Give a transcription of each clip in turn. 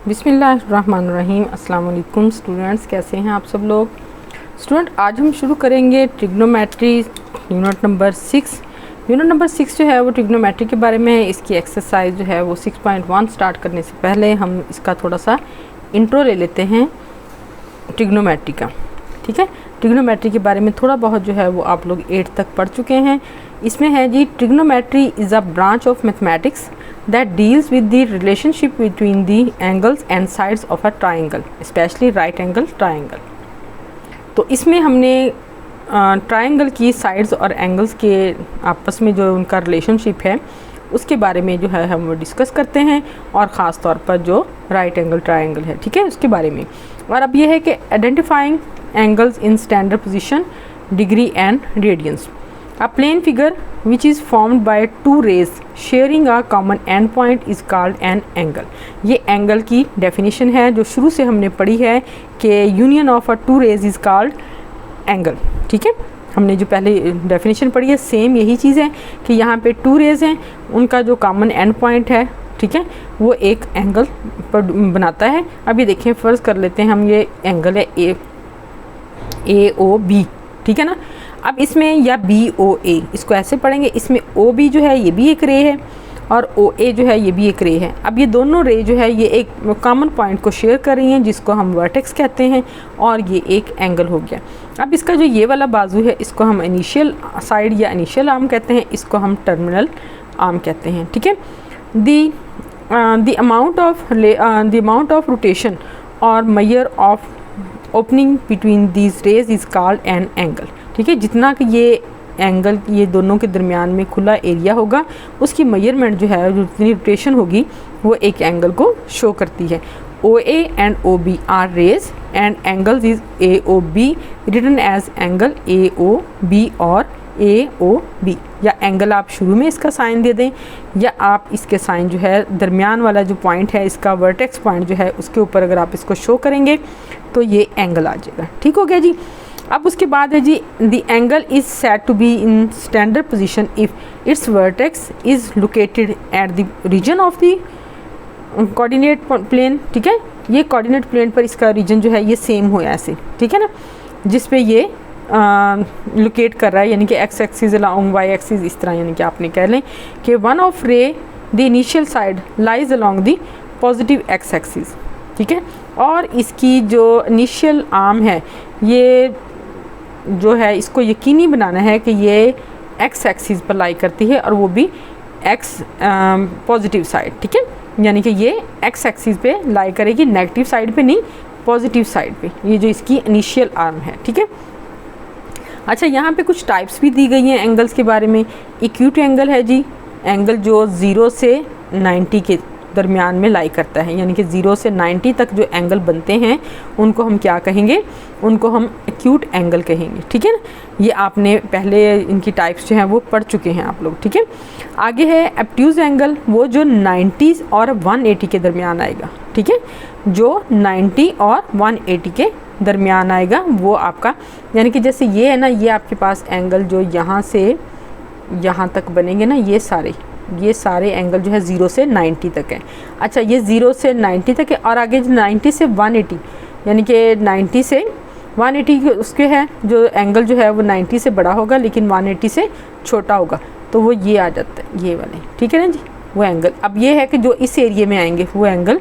बिस्मिल्लाहिर्रहमानिर्रहीम। अस्सलाम वालेकुम स्टूडेंट्स, कैसे हैं आप सब लोग। स्टूडेंट आज हम शुरू करेंगे trigonometry unit number 6। Unit number 6 जो है वो ट्रिग्नोमेट्री के बारे में है। इसकी एक्सरसाइज जो है वो 6.1 स्टार्ट करने से पहले हम इसका थोड़ा सा इंट्रो ले लेते हैं ट्रिग्नोमेट्री का। ठीक है, ट्रिग्नोमेट्री के बारे में थोड़ा बहुत जो है वो आप लोग 8 तक पढ़ चुके हैं। इसमें है जी, trigonometry is a branch of mathematics that deals with the relationship between the angles and sides of a triangle, especially right angle triangle। तो इसमें हमने ट्रायंगल की साइड्स और एंगल्स के आपस में जो उनका रिलेशनशिप है उसके बारे में जो है हम वो डिस्कस करते हैं, और ख़ास तौर पर जो राइट एंगल ट्रायंगल है, ठीक है, उसके बारे में। और अब ये है कि identifying angles in standard position, degree and radians. A plane figure which is formed by two rays sharing a common end point is called an angle। ये angle की definition है जो शुरू से हमने पढ़ी है कि union of a two rays is called angle। ठीक है, हमने जो पहले definition पढ़ी है सेम यही चीज़ है कि यहाँ पे two rays हैं, उनका जो common end point है, ठीक है, वो एक एंगल बनाता है। अब ये देखें, फ़र्ज़ कर लेते हैं हम ये एंगल है ए ओ बी, ठीक है ना। अब इसमें या बी ओ ए, इसको ऐसे पढ़ेंगे, इसमें ओ बी जो है ये भी एक रे है और ओ ए जो है ये भी एक रे है। अब ये दोनों रे जो है ये एक कॉमन पॉइंट को शेयर कर रही हैं जिसको हम वर्टेक्स कहते हैं, और ये एक एंगल हो गया। अब इसका जो ये वाला बाजू है इसको हम इनिशियल साइड या इनिशियल आर्म कहते हैं, इसको हम टर्मिनल आर्म कहते हैं। ठीक है, द अमाउंट ऑफ रोटेशन और measure of opening between these raise is called an angle. ठीक है, जितना कि ये एंगल ये दोनों के दरमियान में खुला एरिया होगा उसकी मेजरमेंट जो है, जितनी रोटेशन होगी वो एक एंगल को शो करती है। O A and O B are rays and angles is A O B written as angle A O B और ए ओ बी। या एंगल आप शुरू में इसका साइन दे दें, या आप इसके साइन जो है दरमियान वाला जो पॉइंट है इसका वर्टेक्स पॉइंट जो है उसके ऊपर अगर आप इसको शो करेंगे तो ये एंगल आ जाएगा। ठीक हो गया जी। अब उसके बाद है जी, the angle is said to be in standard position if its vertex is located at the region of the coordinate plane. ठीक है, ये कोऑर्डिनेट प्लेन पर इसका रीजन जो है ये सेम हो ऐसे, ठीक है ना, जिस पे ये लोकेट कर रहा है, यानी कि X axis along Y axis, इस तरह, यानी कि आपने कह लें कि one of ray the initial side lies along the positive X axis. ठीक है, और इसकी जो इनिशियल आर्म है ये जो है इसको यकीनी बनाना है कि ये एक्स एक्सिस पर लाई करती है, और वो भी एक्स पॉजिटिव साइड। ठीक है, यानी कि ये एक्स एक्सिस पे लाई करेगी, नेगेटिव साइड पे नहीं, पॉजिटिव साइड पे, ये जो इसकी इनिशियल आर्म है। ठीक है, अच्छा, यहाँ पे कुछ टाइप्स भी दी गई हैं एंगल्स के बारे में। एक्यूट एंगल है जी, एंगल जो 0 से 90 के दरमियान में लाई करता है, यानी कि 0 से 90 तक जो एंगल बनते हैं उनको हम क्या कहेंगे, उनको हम एक्यूट एंगल कहेंगे। ठीक है ना, ये आपने पहले इनकी टाइप्स जो हैं वो पढ़ चुके हैं आप लोग। ठीक है, आगे है एब्ट्यूज एंगल, वो जो 90 और 180 के दरमियान आएगा। ठीक है, जो 90 और 180 के दरमियान आएगा वो आपका, यानी कि जैसे ये है ना, ये आपके पास एंगल जो यहाँ से यहाँ तक बनेंगे ना, ये सारे एंगल जो है 0 से 90 तक है। अच्छा, ये 0 से 90 तक है, और आगे 90 से 180, यानी कि 90 से 180 उसके है जो एंगल जो है वो 90 से बड़ा होगा लेकिन 180 से छोटा होगा, तो वो ये आ जाता है, ये वाले। ठीक है ना जी, वो एंगल। अब ये है कि जो इस एरिया में आएंगे वो एंगल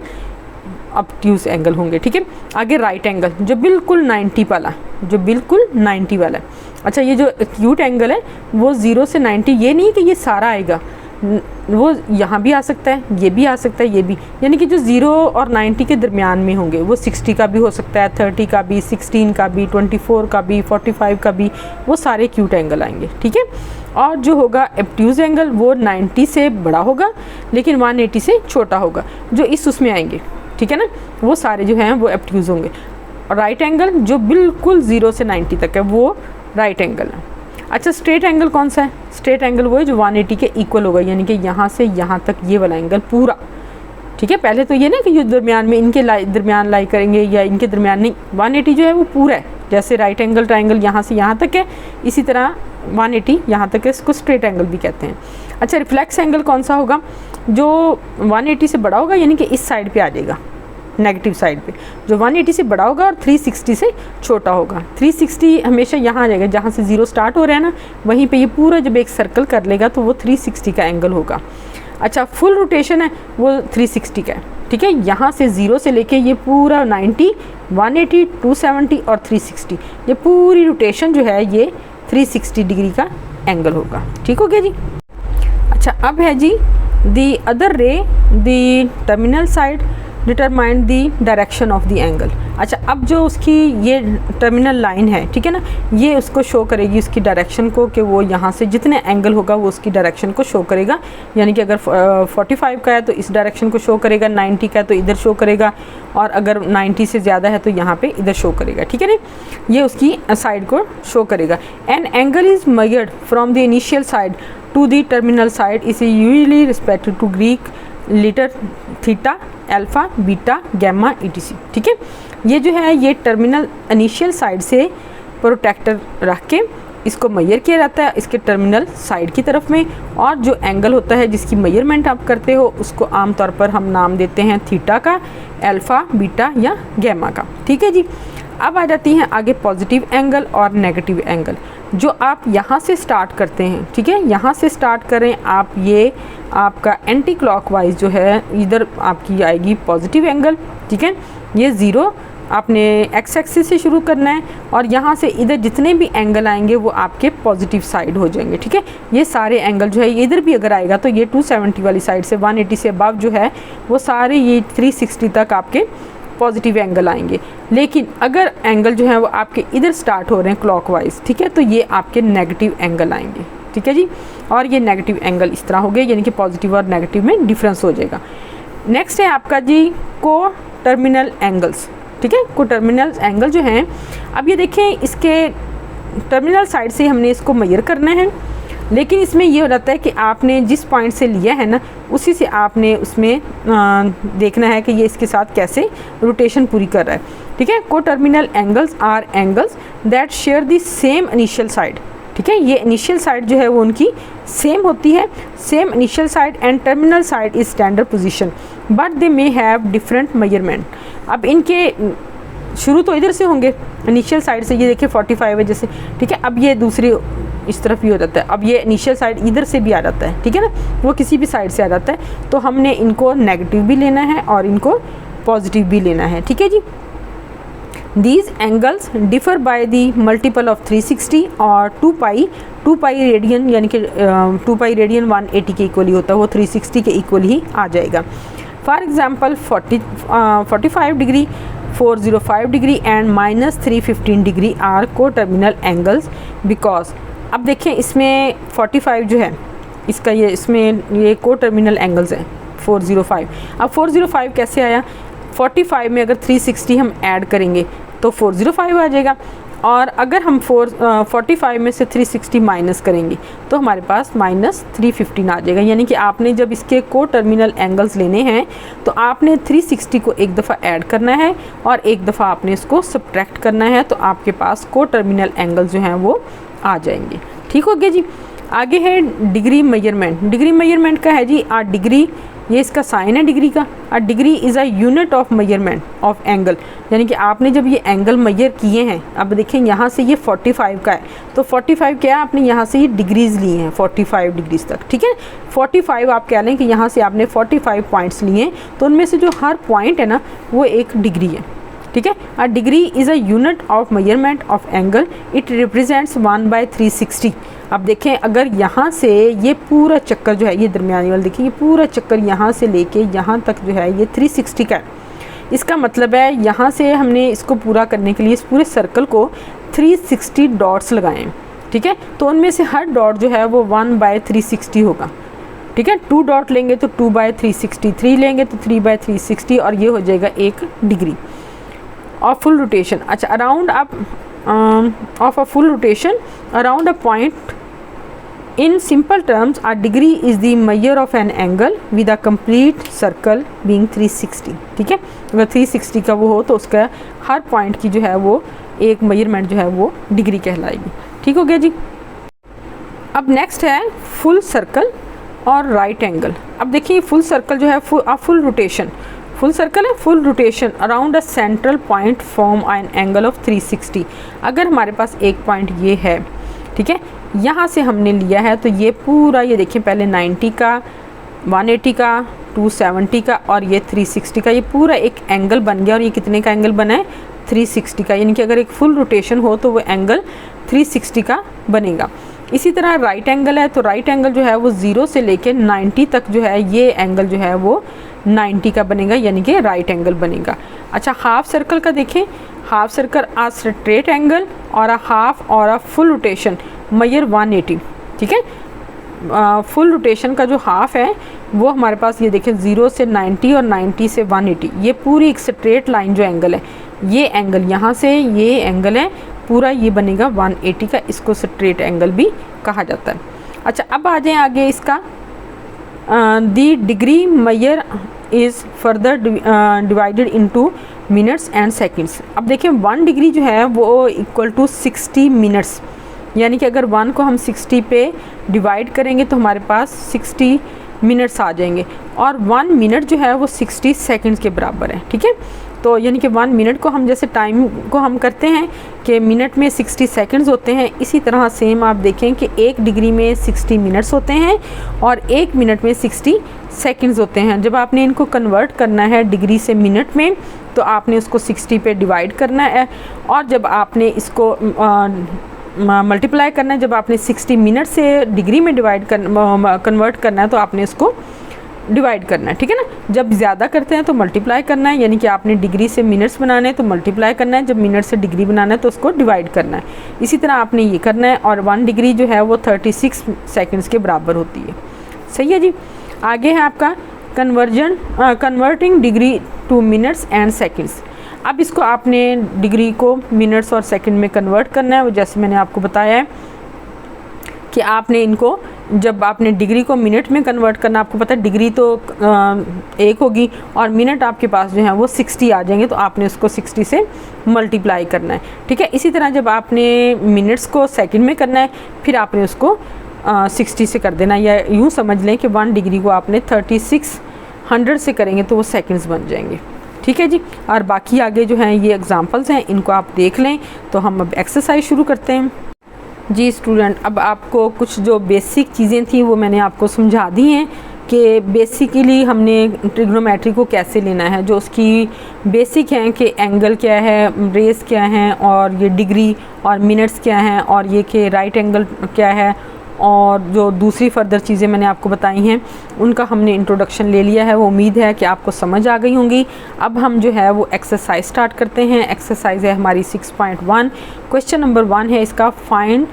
ऑब्ट्यूज एंगल होंगे। ठीक है, आगे राइट एंगल जो बिल्कुल 90 वाला, जो बिल्कुल 90 वाला है। अच्छा, ये जो एक्यूट एंगल है वो 0 से 90, ये नहीं कि ये सारा आएगा, वो यहाँ भी आ सकता है, ये भी आ सकता है, ये भी, यानी कि जो 0 और 90 के दरमियान में होंगे वो 60 का भी हो सकता है, 30 का भी, 16 का भी, 24 का भी, 45 का भी, वो सारे एक्यूट एंगल आएंगे। ठीक है, और जो होगा एब्ट्यूज एंगल वो 90 से बड़ा होगा लेकिन 180 से छोटा होगा, जो इस उसमें आएंगे। ठीक है ना, वो सारे जो हैं वो एब्ट्यूज होंगे। और राइट एंगल जो बिल्कुल 0 से 90 तक है वो राइट एंगल है। अच्छा, स्ट्रेट एंगल कौन सा है? स्ट्रेट एंगल वो है जो 180 के इक्वल होगा, यानी कि यहाँ से यहाँ तक ये वाला एंगल पूरा। ठीक है, पहले तो ये ना कि ये दरमियान में इनके दरमियान लाई करेंगे या इनके दरमियान नहीं, 180 जो है वो पूरा है। जैसे राइट एंगल ट्रायंगल यहाँ से यहाँ तक है, इसी तरह 180 यहाँ तक है, इसको स्ट्रेट एंगल भी कहते हैं। अच्छा, रिफ्लेक्स एंगल कौन सा होगा? जो 180 से बड़ा होगा, यानी कि इस साइड पे आ जाएगा। नेगेटिव साइड पे, जो 180 से बड़ा होगा और 360 से छोटा होगा। 360 हमेशा यहाँ आ जाएगा, जहाँ से 0 स्टार्ट हो रहा है ना, वहीं पे ये पूरा जब एक सर्कल कर लेगा तो वो 360 का एंगल होगा। अच्छा, फुल रोटेशन है वो 360 का है, ठीक है। यहाँ से 0 से लेके ये पूरा 90, 180, 270 और 360, ये पूरी रोटेशन जो है ये 360 डिग्री का एंगल होगा। ठीक हो गया जी। अच्छा, अब है जी the other ray the terminal side determine the direction of the angle. अच्छा, अब जो उसकी ये टर्मिनल लाइन है, ठीक है ना, ये उसको शो करेगी उसकी डायरेक्शन को, कि वो यहाँ से जितने एंगल होगा वो उसकी डायरेक्शन को शो करेगा। यानी कि अगर 45 का है तो इस डायरेक्शन को शो करेगा, 90 का है तो इधर शो करेगा, और अगर 90 से ज़्यादा है तो यहाँ पे इधर शो करेगा, ठीक है ना, ये उसकी साइड को शो करेगा। An angle is measured from the initial side to the terminal side is usually respected to Greek letter theta, alpha, beta, gamma, etc। ठीक है, ये जो है ये टर्मिनल इनिशियल साइड से प्रोटेक्टर रख के इसको मेजर किया जाता है इसके टर्मिनल साइड की तरफ में, और जो एंगल होता है जिसकी मेजरमेंट आप करते हो उसको आमतौर पर हम नाम देते हैं थीटा का, अल्फा, बीटा या गैमा का। ठीक है जी। अब आ जाती हैं आगे पॉजिटिव एंगल और नेगेटिव एंगल, जो आप यहाँ से स्टार्ट करते हैं, ठीक है, यहाँ से स्टार्ट करें आप, ये आपका एंटी क्लॉकवाइज जो है इधर आपकी आएगी पॉजिटिव एंगल, ठीक है, ये 0 आपने एक्स एक्सिस से शुरू करना है, और यहाँ से इधर जितने भी एंगल आएंगे वो आपके पॉजिटिव साइड हो जाएंगे, ठीक है। ये सारे एंगल जो है इधर भी अगर आएगा तो ये 270 वाली साइड से 180 से अबव जो है वो सारे ये 360 तक आपके पॉजिटिव एंगल आएंगे। लेकिन अगर एंगल जो है वो आपके इधर स्टार्ट हो रहे हैं क्लॉकवाइज, ठीक है, तो ये आपके नेगेटिव एंगल आएंगे, ठीक है जी। और ये नेगेटिव एंगल इस तरह हो गए, यानी कि पॉजिटिव और नेगेटिव में डिफरेंस हो जाएगा। नेक्स्ट है आपका जी को टर्मिनल एंगल्स, ठीक है। को टर्मिनल एंगल जो हैं, अब ये देखें इसके टर्मिनल साइड से हमने इसको मेजर करना है, लेकिन इसमें ये हो जाता है कि आपने जिस पॉइंट से लिया है ना उसी से आपने उसमें देखना है कि ये इसके साथ कैसे रोटेशन पूरी कर रहा है, ठीक है। Coterminal angles are angles that share the same initial side, ठीक है, ये इनिशियल साइड जो है वो उनकी सेम होती है, same initial side and terminal side is standard position but they may have different measurement. अब इनके शुरू तो इधर से होंगे इनिशियल साइड से, ये देखिए 45 है जैसे, ठीक है। अब ये दूसरी इस तरफ भी हो जाता है, अब ये इनिशियल साइड इधर से भी आ जाता है, ठीक है ना, वो किसी भी साइड से आ जाता है, तो हमने इनको नेगेटिव भी लेना है और इनको पॉजिटिव भी लेना है, ठीक है जी। These angles differ by the multiple of 360 और 2 पाई रेडियन, यानी कि 2 पाई रेडियन 180 के इक्वली होता है, वो 360 के इक्वल ही आ जाएगा। For example 45 degree, 405 degree and -315 degree are coterminal angles because, अब देखें इसमें 45 जो है इसका ये इसमें ये को टर्मिनल एंगल्स हैं 405। अब 405 कैसे आया, 45 में अगर 360 हम ऐड करेंगे तो 405 आ जाएगा, और अगर हम 45 में से 360 माइनस करेंगे तो हमारे पास -315 आ जाएगा। यानी कि आपने जब इसके को टर्मिनल एंगल्स लेने हैं तो आपने 360 को एक दफ़ा ऐड करना है और एक दफ़ा आपने इसको सब्ट्रैक्ट करना है, तो आपके पास को टर्मिनल एंगल्स जो हैं वो आ जाएंगे। ठीक हो गया जी। आगे है डिग्री मेजरमेंट। डिग्री मेजरमेंट का है जी आ डिग्री, ये इसका साइन है डिग्री का। A degree is a unit of measurement of angle, यानी कि आपने जब ये एंगल मेजर किए हैं, अब देखें यहाँ से ये 45 का है, तो 45 क्या है, आपने यहाँ से ये डिग्रीज़ ली हैं 45 डिग्रीज तक, ठीक है। 45 आप कह लें कि यहाँ से आपने 45 पॉइंट्स लिए, तो उनमें से जो हर पॉइंट है ना वो एक डिग्री है, ठीक है। A degree is a unit of measurement of angle, it represents 1/360। अब देखें अगर यहाँ से ये पूरा चक्कर जो है, ये दरमियानी वाला देखिए, ये पूरा चक्कर यहाँ से लेके यहाँ तक जो है ये 360 का है। इसका मतलब है यहाँ से हमने इसको पूरा करने के लिए इस पूरे सर्कल को 360 डॉट्स लगाए हैं, ठीक है। तो उनमें से हर डॉट जो है वो 1/360 होगा, ठीक है। 2 डॉट लेंगे तो 2/360, 3 लेंगे तो 3/360, और ये हो जाएगा 1 डिग्री ऑफ फुल रोटेशन। अच्छा, around up of a full rotation around a point, in simple terms a degree is the measure of an angle with a complete circle being 360, ठीक है। अगर 360 का वो हो तो उसका हर पॉइंट की जो है वो एक मेजरमेंट जो है वो डिग्री कहलाएगी। ठीक हो गया जी। अब नेक्स्ट है फुल सर्कल और राइट एंगल। अब देखिए फुल सर्कल जो है फुल रोटेशन, फुल सर्कल है, full rotation around a central point form an angle of 360। अगर हमारे पास एक पॉइंट ये है, ठीक है, यहाँ से हमने लिया है तो ये पूरा, ये देखिए पहले 90 का, 180 का, 270 का और ये 360 का, ये पूरा एक एंगल बन गया। और ये कितने का एंगल बना है? 360 का, यानी कि अगर एक फुल रोटेशन हो तो वो एंगल 360 का बनेगा। इसी तरह राइट एंगल है, तो राइट एंगल जो है वो 0 से लेके 90 तक जो है, ये एंगल जो है वो 90 का बनेगा, यानी कि राइट एंगल बनेगा। अच्छा, हाफ सर्कल का देखें, हाफ सर्कल आ स्ट्रेट एंगल और अ हाफ और अ फुल रोटेशन मेजर 180, ठीक है। फुल रोटेशन का जो हाफ है वो हमारे पास, ये देखें 0 से 90 और 90 से 180, ये पूरी एक स्ट्रेट लाइन जो एंगल है, ये एंगल यहाँ से ये एंगल है पूरा, ये बनेगा 180 का, इसको स्ट्रेट एंगल भी कहा जाता है। अच्छा, अब आ जाए आगे इसका, the degree measure is further divided into minutes and seconds. अब देखिए 1 डिग्री जो है वो इक्वल टू 60 मिनट्स, यानी कि अगर 1 को हम 60 पे डिवाइड करेंगे तो हमारे पास 60 मिनट्स आ जाएंगे, और 1 मिनट जो है वो 60 सेकंड्स के बराबर है, ठीक है। तो यानी कि 1 मिनट को हम जैसे टाइम को हम करते हैं कि मिनट में 60 सेकंड्स होते हैं, इसी तरह सेम आप देखें कि 1 डिग्री में 60 मिनट्स होते हैं और 1 मिनट में 60 सेकंड्स होते हैं। जब आपने इनको कन्वर्ट करना है डिग्री से मिनट में, तो आपने उसको 60 पे डिवाइड करना है, और जब आपने इसको मल्टीप्लाई करना है, जब आपने 60 मिनट से डिग्री में कन्वर्ट करना है तो आपने इसको डिवाइड करना है, ठीक है ना। जब ज़्यादा करते हैं तो मल्टीप्लाई करना है, यानी कि आपने डिग्री से मिनट्स बनाने हैं तो मल्टीप्लाई करना है, जब मिनट से डिग्री बनाना है तो उसको डिवाइड करना है। इसी तरह आपने ये करना है, और 1 डिग्री जो है वो 36 सेकंड्स के बराबर होती है। सही है जी। आगे है आपका converting degree two minutes and seconds. अब इसको आपने डिग्री को मिनट्स और सेकंड में कन्वर्ट करना है। वो जैसे मैंने आपको बताया है कि आपने इनको, जब आपने डिग्री को मिनट में कन्वर्ट करना, आपको पता है डिग्री तो 1 होगी और मिनट आपके पास जो है वो 60 आ जाएंगे, तो आपने उसको 60 से मल्टीप्लाई करना है, ठीक है। इसी तरह जब आपने मिनट्स को सेकंड में करना है, फिर आपने उसको 60 से कर देना, या यूँ समझ लें कि 1 डिग्री को आपने 3600 से करेंगे तो वो सेकंड्स बन जाएंगे, ठीक है जी। और बाकी आगे जो हैं ये एग्जांपल्स हैं, इनको आप देख लें। तो हम अब एक्सरसाइज शुरू करते हैं जी स्टूडेंट। अब आपको कुछ जो बेसिक चीज़ें थी वो मैंने आपको समझा दी हैं कि बेसिकली हमने ट्रिग्नोमेट्री को कैसे लेना है। जो उसकी बेसिक हैं कि एंगल क्या है, रेस क्या है, और ये डिग्री और मिनट्स क्या हैं, और ये कि राइट एंगल क्या है, और जो दूसरी फर्दर चीज़ें मैंने आपको बताई हैं उनका हमने इंट्रोडक्शन ले लिया है। वो उम्मीद है कि आपको समझ आ गई होंगी। अब हम जो है वो एक्सरसाइज स्टार्ट करते हैं। एक्सरसाइज है हमारी 6.1। क्वेश्चन नंबर 1 है इसका, find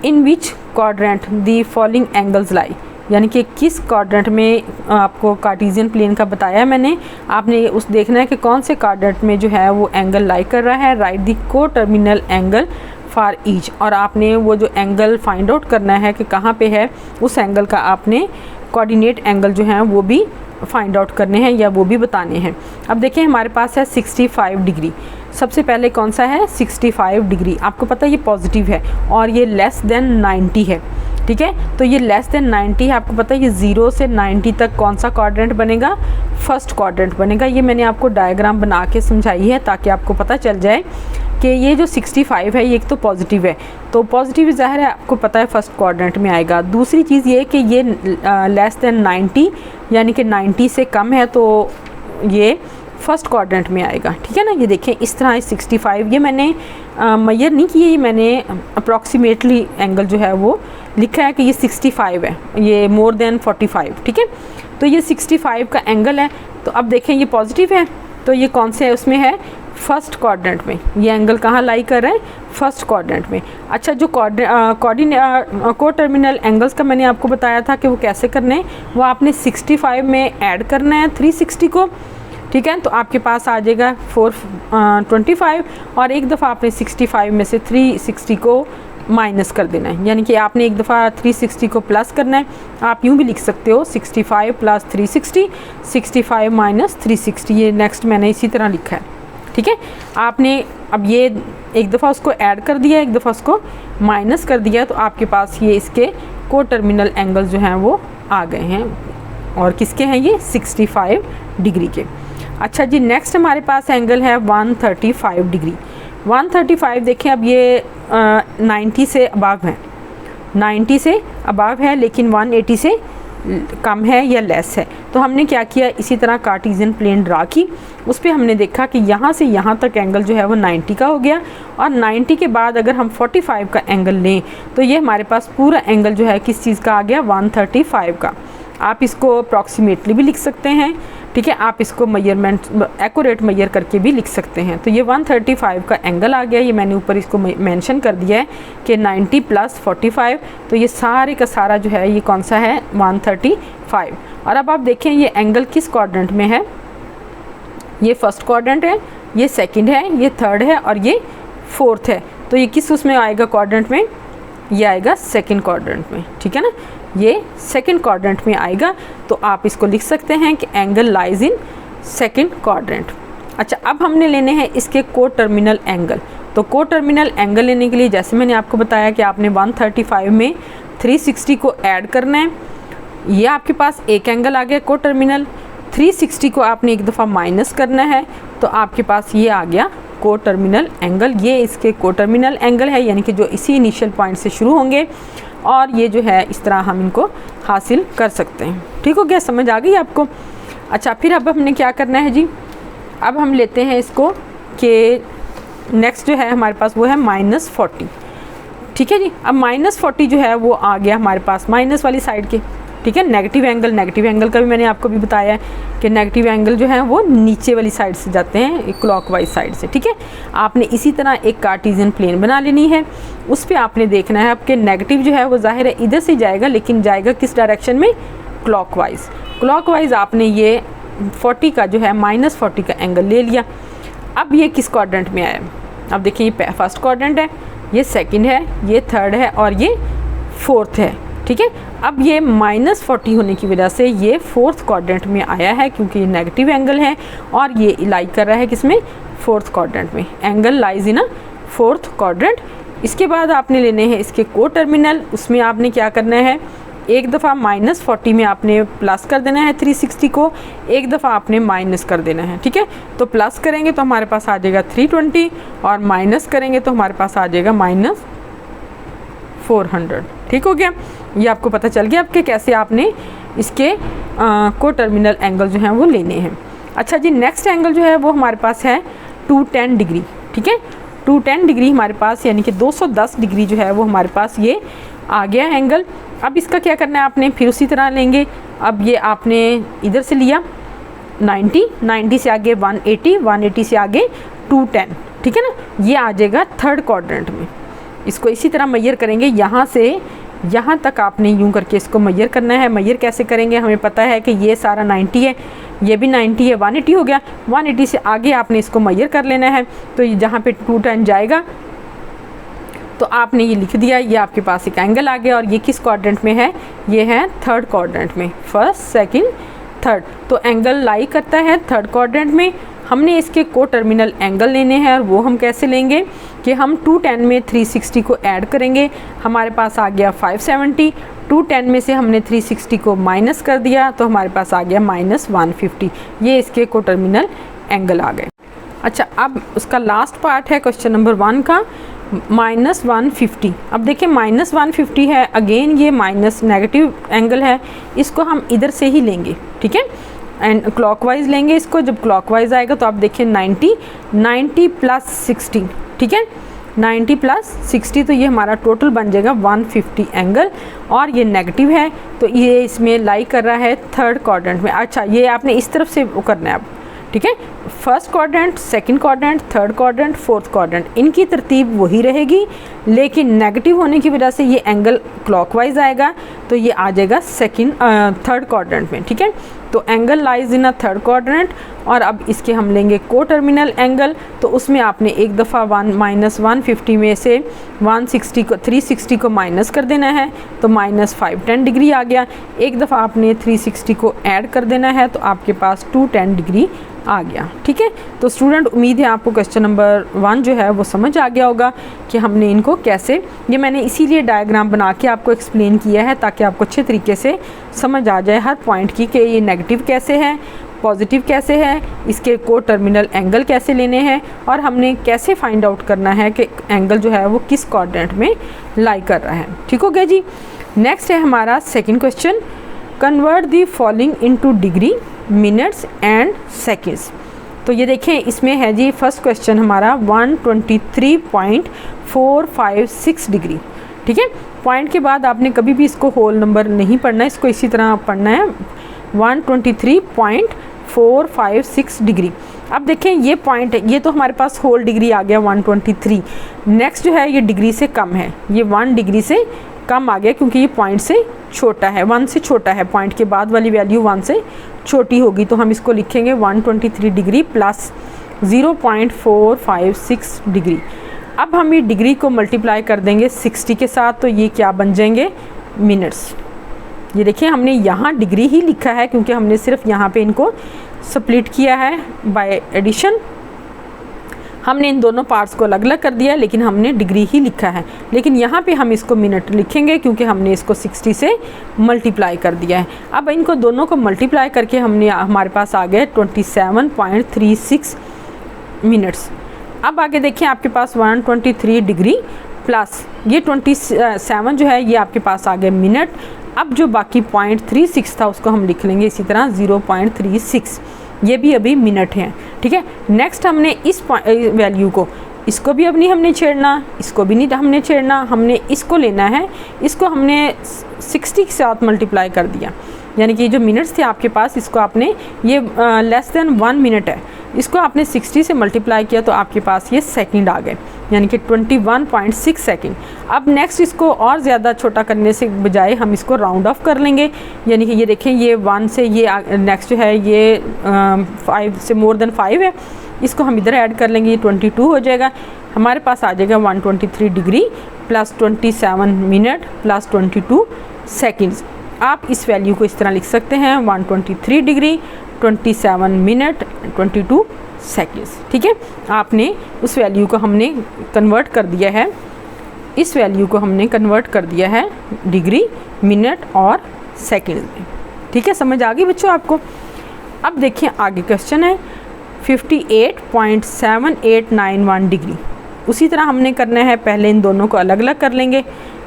in which quadrant the following angles lie, यानी कि किस क्वाड्रेंट में, आपको कार्टेशियन प्लेन का बताया है मैंने, आपने उस देखना है कि कौन से क्वाड्रेंट में जो है वो एंगल लाई कर रहा है। राइट दी को टर्मिनल एंगल फॉर ईच, और आपने वो जो एंगल फाइंड आउट करना है कि कहाँ पे है, उस एंगल का आपने कोऑर्डिनेट एंगल जो है वो भी फाइंड आउट करने हैं या वो भी बताने हैं। अब देखें हमारे पास है 65 डिग्री। सबसे पहले कौन सा है? 65 डिग्री। आपको पता है ये पॉजिटिव है और ये लेस देन 90 है, ठीक है। तो ये लेस देन 90 है, आपको पता है ये 0 से 90 तक कौन सा क्वाड्रेंट बनेगा? फर्स्ट क्वाड्रेंट बनेगा। ये मैंने आपको डायग्राम बना के समझाई है ताकि आपको पता चल जाए कि ये जो 65 है ये एक तो पॉजिटिव है, तो पॉजिटिव ज़ाहिर है आपको पता है फर्स्ट क्वाड्रेंट में आएगा। दूसरी चीज़ ये कि ये लेस देन 90 यानी कि 90 से कम है तो ये फर्स्ट क्वाड्रेंट में आएगा, ठीक है ना। ये देखें इस तरह 65, ये मैंने मेजर नहीं किए, ये मैंने अप्रॉक्सीमेटली एंगल जो है वो लिखा है कि ये 65 है, ये मोर देन 45, ठीक है। तो ये 65 का एंगल है। तो अब देखें ये पॉजिटिव है, तो ये कौन से है? उसमें है फर्स्ट क्वाड्रेंट में। ये एंगल कहाँ लाई कर रहे हैं? फर्स्ट क्वाड्रेंट में। अच्छा, जो को टर्मिनल एंगल्स का मैंने आपको बताया था कि वो कैसे करने हैं, वो आपने 65 में ऐड करना है 360 को, ठीक है। तो आपके पास आ जाएगा 425, और एक दफ़ा आपने 65 में से 360 को माइनस कर देना है, यानी कि आपने एक दफ़ा 360 को प्लस करना है। आप यूँ भी लिख सकते हो 65 प्लस 360, 65 माइनस 360, ये नेक्स्ट मैंने इसी तरह लिखा है, ठीक है। आपने अब ये एक दफ़ा उसको ऐड कर दिया, एक दफ़ा उसको माइनस कर दिया, तो आपके पास ये इसके को टर्मिनल एंगल्स जो हैं वो आ गए हैं, और किसके हैं ये? 65 डिग्री के। अच्छा जी, नेक्स्ट हमारे पास एंगल है 135 डिग्री। 135 देखें, अब ये 90 से अबव है, 90 से अबव है, लेकिन 180 से कम है या लेस है। तो हमने क्या किया, इसी तरह कार्टेशियन प्लेन ड्रा की, उस पर हमने देखा कि यहाँ से यहाँ तक एंगल जो है वो 90 का हो गया, और 90 के बाद अगर हम 45 का एंगल लें तो ये हमारे पास पूरा एंगल जो है किस चीज़ का आ गया, 135 का। आप इसको अप्रॉक्सीमेटली भी लिख सकते हैं, ठीक है, आप इसको मेजरमेंट एक्यूरेट मेजर करके भी लिख सकते हैं। तो ये 135 का एंगल आ गया, ये मैंने ऊपर इसको मेंशन कर दिया है कि 90 + 45, तो ये सारे का सारा जो है ये कौन सा है, 135। और अब आप देखें ये एंगल किस क्वाड्रेंट में है, ये फर्स्ट क्वाड्रेंट है, ये सेकंड है, ये थर्ड है और ये फोर्थ है। तो ये किस उसमें आएगा क्वाड्रेंट में, ये आएगा सेकंड क्वाड्रेंट में, ठीक है ना, ये सेकंड क्वाड्रेंट में आएगा। तो आप इसको लिख सकते हैं कि angle lies in second quadrant. अच्छा, अब हमने लेने हैं इसके को टर्मिनल एंगल। तो को टर्मिनल एंगल लेने के लिए जैसे मैंने आपको बताया कि आपने 135 में 360 को ऐड करना है। ये आपके पास एक एंगल आ गया को टर्मिनल, 360 को आपने एक दफ़ा माइनस करना है, तो आपके पास ये आ गया को टर्मिनल एंगल। ये इसके को टर्मिनल एंगल है, यानी कि जो इसी इनिशियल पॉइंट से शुरू होंगे, और ये जो है इस तरह हम इनको हासिल कर सकते हैं। ठीक हो गया, समझ आ गई आपको। अच्छा, फिर अब हमने क्या करना है जी, अब हम लेते हैं इसको कि नेक्स्ट जो है हमारे पास वो है -40, ठीक है जी। अब -40 जो है वो आ गया हमारे पास माइनस वाली साइड के, ठीक है। नेगेटिव एंगल का भी मैंने आपको भी बताया है कि नेगेटिव एंगल जो है वो नीचे वाली साइड से जाते हैं, क्लॉकवाइज साइड से, ठीक है। आपने इसी तरह एक कार्टेशियन प्लेन बना लेनी है, उस पर आपने देखना है आपके नेगेटिव जो है वो जाहिर है इधर से जाएगा, लेकिन जाएगा किस डायरेक्शन में, क्लॉकवाइज। आपने ये 40 का जो है -40 का एंगल ले लिया। अब ये किस क्वाड्रेंट में आया, अब देखिए ये फर्स्ट क्वाड्रेंट है, ये सेकंड है, ये थर्ड है और ये फोर्थ है, ठीक है। अब ये -40 होने की वजह से ये फोर्थ क्वाड्रेंट में आया है, क्योंकि ये नेगेटिव एंगल है और ये लाई कर रहा है किसमें, फोर्थ क्वाड्रेंट में। Angle lies in fourth quadrant. इसके बाद आपने लेने हैं इसके को टर्मिनल, उसमें आपने क्या करना है, एक दफ़ा -40 में आपने प्लस कर देना है 360 को, एक दफ़ा आपने माइनस कर देना है, ठीक है। तो प्लस करेंगे तो हमारे पास आ जाएगा 320 और माइनस करेंगे तो हमारे पास आ जाएगा -400। ठीक हो गया, ये आपको पता चल गया आपके कैसे आपने इसके को टर्मिनल एंगल जो हैं वो लेने हैं। अच्छा जी, नेक्स्ट एंगल जो है वो हमारे पास है 210 डिग्री, ठीक है। 210 डिग्री हमारे पास, यानी कि 210 डिग्री जो है वो हमारे पास ये आ गया एंगल। अब इसका क्या करना है आपने, फिर उसी तरह लेंगे। अब ये आपने इधर से लिया 90 से आगे 180 से आगे 210, ठीक है ना, ये आ जाएगा थर्ड क्वाड्रेंट में। इसको इसी तरह मेजर करेंगे, यहाँ से यहाँ तक आपने यूं करके इसको मेजर करना है। मेजर कैसे करेंगे, हमें पता है कि ये सारा 90 है, ये भी 90 है, 180 हो गया। 180 से आगे आपने इसको मेजर कर लेना है। तो ये जहाँ पे 210 जाएगा तो आपने ये लिख दिया, ये आपके पास एक एंगल आ गया। और ये किस क्वाड्रेंट में है, ये है थर्ड क्वाड्रेंट में, फर्स्ट सेकंड थर्ड। तो एंगल लाई करता है थर्ड क्वाड्रेंट में। हमने इसके को टर्मिनल एंगल लेने हैं, और वो हम कैसे लेंगे कि हम 210 में 360 को ऐड करेंगे, हमारे पास आ गया 570। 210 में से हमने 360 को माइनस कर दिया तो हमारे पास आ गया -150। ये इसके को टर्मिनल एंगल आ गए। अच्छा, अब उसका लास्ट पार्ट है क्वेश्चन नंबर 1 का, -150। अब देखिए -150 है, अगेन ये माइनस नेगेटिव एंगल है, इसको हम इधर से ही लेंगे, ठीक है, एंड क्लॉकवाइज लेंगे इसको। जब क्लॉकवाइज आएगा तो आप देखिए 90 + 60, ठीक है, 90 + 60, तो ये हमारा टोटल बन जाएगा 150 एंगल। और ये नेगेटिव है तो ये इसमें लाई कर रहा है थर्ड क्वाड्रेंट में। अच्छा, ये आपने इस तरफ से वो करना है अब, ठीक है, first quadrant, second quadrant, third quadrant, fourth quadrant, इनकी तरतीब वही रहेगी, लेकिन नेगेटिव होने की वजह से ये एंगल क्लॉकवाइज आएगा, तो ये आ जाएगा थर्ड क्वाड्रेंट में, ठीक है। तो angle lies in third quadrant. और अब इसके हम लेंगे को टर्मिनल एंगल, तो उसमें आपने एक दफ़ा -150 में से 360 को माइनस कर देना है, तो -510 डिग्री आ गया। एक दफ़ा आपने 360 को ऐड कर देना है तो आपके पास 210 डिग्री आ गया, ठीक है। तो स्टूडेंट, उम्मीद है आपको क्वेश्चन नंबर 1 जो है वो समझ आ गया होगा कि हमने इनको कैसे, ये मैंने इसीलिए डायग्राम बना के आपको एक्सप्लेन किया है ताकि आपको अच्छे तरीके से समझ आ जाए हर पॉइंट की कि ये नेगेटिव कैसे है पॉजिटिव कैसे है, इसके को टर्मिनल एंगल कैसे लेने हैं, और हमने कैसे फाइंड आउट करना है कि एंगल जो है वो किस कोऑर्डिनेट में लाई कर रहा है। ठीक हो गया जी। नेक्स्ट है हमारा second question, convert the following into degree, minutes and seconds. तो ये देखें इसमें है जी फर्स्ट क्वेश्चन हमारा 123.456 डिग्री। ठीक है, पॉइंट के बाद आपने कभी भी इसको होल नंबर नहीं पढ़ना है, इसको इसी तरह पढ़ना है 123.456 डिग्री। अब देखें ये पॉइंट है, ये तो हमारे पास होल डिग्री आ गया 123। नेक्स्ट जो है ये डिग्री से कम है, ये 1 डिग्री से कम आ गया क्योंकि ये पॉइंट से छोटा है, 1 से छोटा है, पॉइंट के बाद वाली वैल्यू 1 से छोटी होगी। तो हम इसको लिखेंगे 123 डिग्री प्लस 0.456 डिग्री। अब हम ये डिग्री को मल्टीप्लाई कर देंगे 60 के साथ, तो ये क्या बन जाएंगे, मिनट्स। ये देखिए हमने यहाँ डिग्री ही लिखा है क्योंकि हमने सिर्फ यहाँ पे इनको स्प्लिट किया है बाय एडिशन। हमने इन दोनों पार्ट्स को अलग अलग कर दिया है, लेकिन हमने डिग्री ही लिखा है। लेकिन यहाँ पे हम इसको मिनट लिखेंगे क्योंकि हमने इसको 60 से मल्टीप्लाई कर दिया है। अब इनको दोनों को मल्टीप्लाई करके हमारे पास आ गए 27.36 मिनट्स। अब आगे देखिए आपके पास 123 डिग्री प्लस ये 27 जो है ये आपके पास आ गए मिनट। अब जो बाकी 0.36 था उसको हम लिख लेंगे इसी तरह 0.36, ये भी अभी मिनट हैं। ठीक है, नेक्स्ट हमने इस वैल्यू को, इसको भी अब नहीं हमने छेड़ना, इसको भी नहीं हमने छेड़ना, हमने इसको लेना है, इसको हमने 60 के साथ मल्टीप्लाई कर दिया। यानी कि जो मिनट्स थे आपके पास, इसको आपने ये लेस देन 1 मिनट है, इसको आपने 60 से मल्टीप्लाई किया तो आपके पास ये सेकंड आ गए, यानी कि 21.6 सेकंड। अब नेक्स्ट इसको और ज़्यादा छोटा करने से बजाय हम इसको राउंड ऑफ कर लेंगे, यानी कि ये देखें ये 1 से ये नेक्स्ट जो है ये 5 से मोर देन 5 है, इसको हम इधर ऐड कर लेंगे, ये 22 हो जाएगा। हमारे पास आ जाएगा 123 degree plus 27 minute plus 22 seconds. आप इस वैल्यू को इस तरह लिख सकते हैं 123 डिग्री 27 मिनट 22 सेकेंड्स। ठीक है, आपने उस वैल्यू को हमने कन्वर्ट कर दिया है, इस वैल्यू को हमने कन्वर्ट कर दिया है डिग्री, मिनट और सेकेंड में। ठीक है, समझ आ गई बच्चों आपको। अब देखिए आगे क्वेश्चन है 58.7891 डिग्री। उसी तरह हमने करना है, पहले इन दोनों को अलग अलग कर लेंगे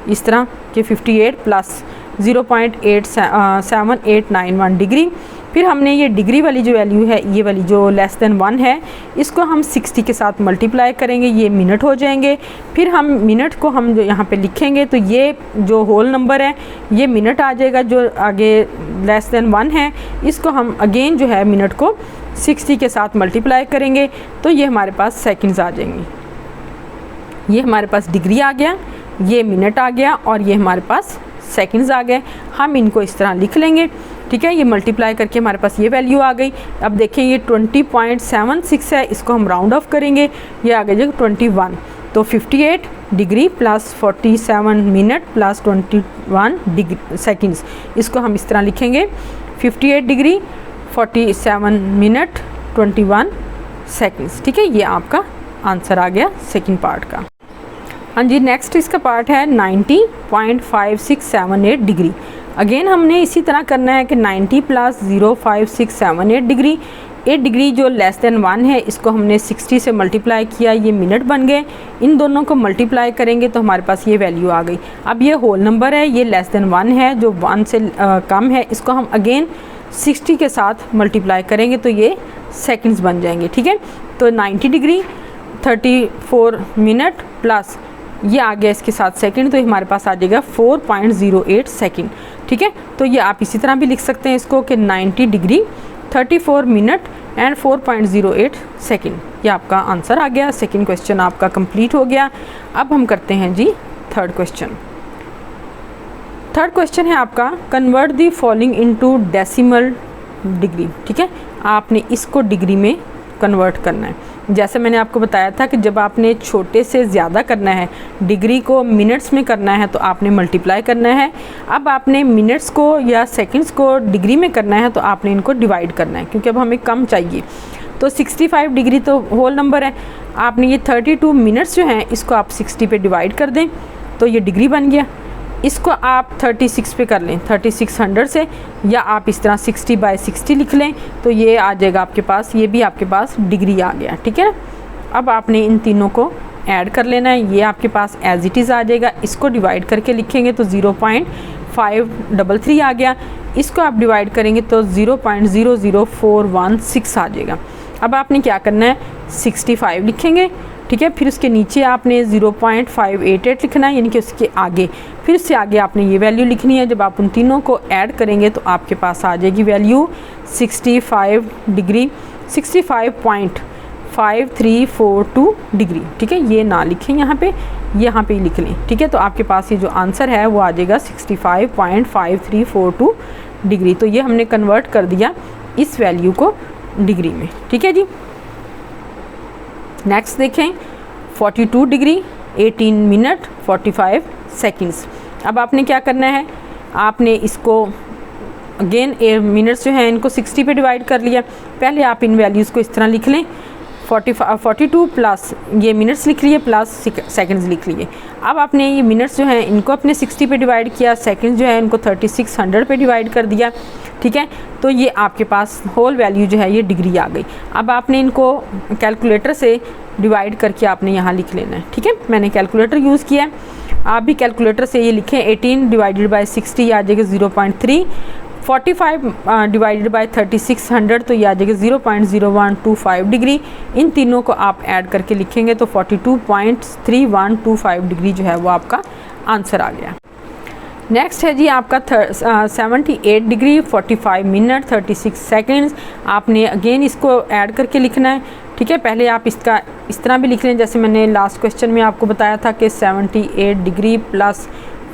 इस तरह कि 58 प्लस 0.7891 डिग्री। फिर हमने ये डिग्री वाली जो वैल्यू है, ये वाली जो लेस देन 1 है, इसको हम 60 के साथ मल्टीप्लाई करेंगे, ये मिनट हो जाएंगे। फिर हम मिनट को हम जो यहाँ पे लिखेंगे तो ये जो होल नंबर है ये मिनट आ जाएगा, जो आगे लेस देन 1 है इसको हम अगेन जो है मिनट को 60 के साथ मल्टीप्लाई करेंगे तो ये हमारे पास सेकंड्स आ जाएंगे। ये हमारे पास डिग्री आ गया, ये मिनट आ गया और ये हमारे पास सेकंड्स आ गए। हम इनको इस तरह लिख लेंगे। ठीक है, ये मल्टीप्लाई करके हमारे पास ये वैल्यू आ गई। अब देखें ये 20.76 है, इसको हम राउंड ऑफ करेंगे, ये आ गया 21। तो 58 degree plus 47 minute plus 21 degree seconds, इसको हम इस तरह लिखेंगे 58 डिग्री 47 मिनट 21 सेकेंड्स। ठीक है, ये आपका आंसर आ गया सेकंड पार्ट का। हाँ जी, नेक्स्ट इसका पार्ट है 90.5678 डिग्री। अगेन हमने इसी तरह करना है कि 90 प्लस 0.5678 डिग्री। 8 डिग्री जो लेस देन 1 है इसको हमने 60 से मल्टीप्लाई किया, ये मिनट बन गए। इन दोनों को मल्टीप्लाई करेंगे तो हमारे पास ये वैल्यू आ गई। अब ये होल नंबर है, ये लेस देन 1 है, जो 1 से कम है, इसको हम अगेन 60 के साथ मल्टीप्लाई करेंगे तो ये सेकंड्स बन जाएंगे। ठीक है, तो 90 डिग्री 34 मिनट प्लस ये आ गया इसके साथ सेकंड, तो हमारे पास आ जाएगा 4.08 सेकंड। ठीक है, तो ये आप इसी तरह भी लिख सकते हैं इसको कि 90 डिग्री 34 मिनट एंड 4.08 सेकंड। ये आपका आंसर आ गया। सेकंड क्वेश्चन आपका कंप्लीट हो गया। अब हम करते हैं जी थर्ड क्वेश्चन। थर्ड क्वेश्चन है आपका convert the following into decimal degree. ठीक है, आपने इसको डिग्री में कन्वर्ट करना है। जैसे मैंने आपको बताया था कि जब आपने छोटे से ज़्यादा करना है, डिग्री को मिनट्स में करना है तो आपने मल्टीप्लाई करना है। अब आपने मिनट्स को या सेकंड्स को डिग्री में करना है तो आपने इनको डिवाइड करना है, क्योंकि अब हमें कम चाहिए। तो 65 डिग्री तो होल नंबर है, आपने ये 32 मिनट्स जो हैं इसको आप 60 पे डिवाइड कर दें तो ये डिग्री बन गया। इसको आप 36 पे कर लें 3600 से, या आप इस तरह 60/60 लिख लें तो ये आ जाएगा आपके पास, ये भी आपके पास डिग्री आ गया। ठीक है, अब आपने इन तीनों को ऐड कर लेना है, ये आपके पास एज इट इज़ आ जाएगा। इसको डिवाइड करके लिखेंगे तो 0.533 आ गया। इसको आप डिवाइड करेंगे तो 0.00416 आ जाएगा। अब आपने क्या करना है, 65 लिखेंगे। ठीक है, फिर उसके नीचे आपने 0.588 लिखना है, यानी कि उसके आगे, फिर उससे आगे आपने ये वैल्यू लिखनी है। जब आप उन तीनों को ऐड करेंगे तो आपके पास आ जाएगी वैल्यू 65 डिग्री, 65.5342 डिग्री। ठीक है, ये ना लिखें यहाँ पे ही लिख लें। ठीक है, तो आपके पास ये जो आंसर है वो आ जाएगा 65.5342 डिग्री। तो ये हमने कन्वर्ट कर दिया इस वैल्यू को डिग्री में। ठीक है जी, नेक्स्ट देखें 42 डिग्री 18 मिनट 45 सेकंड्स। अब आपने क्या करना है, आपने इसको अगेन मिनट्स जो हैं इनको 60 पे डिवाइड कर लिया। पहले आप इन वैल्यूज़ को इस तरह लिख लें, 42 प्लस ये मिनट्स लिख लिए प्लस सेकंड्स लिख लिए। अब आपने ये मिनट्स जो हैं इनको अपने 60 पे डिवाइड किया, सेकंड्स जो है इनको 3600 पे डिवाइड कर दिया। ठीक है, तो ये आपके पास होल वैल्यू जो है ये डिग्री आ गई। अब आपने इनको कैलकुलेटर से डिवाइड करके आपने यहाँ लिख लेना है। ठीक है, मैंने कैलकुलेटर यूज़ किया है, आप भी कैलकुलेटर से ये लिखें। 18 डिवाइडेड बाई 60 आ जाएगा 0.3, 45 डिवाइडेड बाई 3600 तो ये आ जाएगा 0.0125 डिग्री। इन तीनों को आप ऐड करके लिखेंगे तो 42.3125 डिग्री जो है वो आपका आंसर आ गया। नेक्स्ट है जी आपका 78 डिग्री 45 मिनट 36 सेकंड्स। आपने अगेन इसको ऐड करके लिखना है। ठीक है, पहले आप इसका इस तरह भी लिख लें जैसे मैंने लास्ट क्वेश्चन में आपको बताया था कि 78 degree plus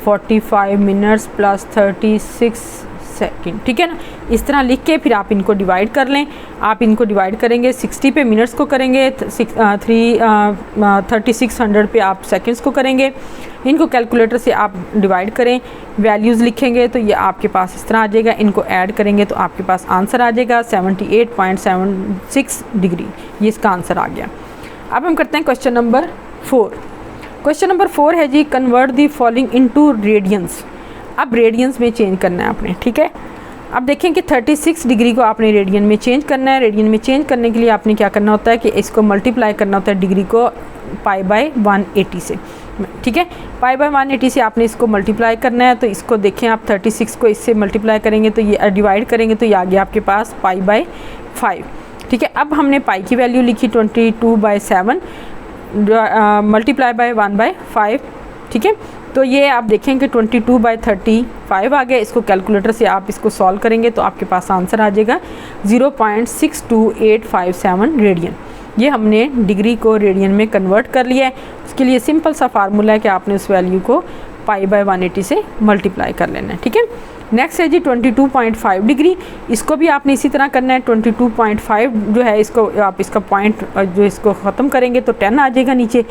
45 minutes plus 36 second. ठीक है ना, इस तरह लिख के फिर आप इनको डिवाइड कर लें। आप इनको डिवाइड करेंगे 60 पे मिनट्स को करेंगे, 3600 पे आप सेकंड्स को करेंगे। इनको कैलकुलेटर से आप डिवाइड करें, वैल्यूज़ लिखेंगे तो ये आपके पास इस तरह आ जाएगा। इनको ऐड करेंगे तो आपके पास आंसर आ जाएगा 78.76 डिग्री, ये इसका आंसर आ गया। अब हम करते हैं क्वेश्चन नंबर 4। क्वेश्चन नंबर 4 है जी, convert the following into radians. अब रेडियंस में चेंज करना है आपने। ठीक है, अब देखें कि 36 डिग्री को आपने रेडियन में चेंज करना है। रेडियन में चेंज करने के लिए आपने क्या करना होता है कि इसको मल्टीप्लाई करना होता है डिग्री को π/180 से। ठीक है, π/180 से आपने इसको मल्टीप्लाई करना है। तो इसको देखें आप 36 को इससे मल्टीप्लाई करेंगे तो ये डिवाइड करेंगे तो ये आ गया आपके पास π/5। ठीक है, अब हमने पाई की वैल्यू लिखी 22/7 मल्टीप्लाई बाय 1/5। ठीक है, तो ये आप देखें कि 22/35 आ गया। इसको कैलकुलेटर से आप इसको सॉल्व करेंगे तो आपके पास आंसर आ जाएगा 0.62857 रेडियन। ये हमने डिग्री को रेडियन में कन्वर्ट कर लिया है। उसके लिए सिंपल सा फार्मूला है कि आपने उस वैल्यू को π/180 से मल्टीप्लाई कर लेना है। ठीक है, नेक्स्ट है जी 22.5 डिग्री। इसको भी आपने इसी तरह करना है। 22.5 जो है इसको आप इसका पॉइंट जो इसको ख़त्म करेंगे तो 10 आ जाएगा नीचे।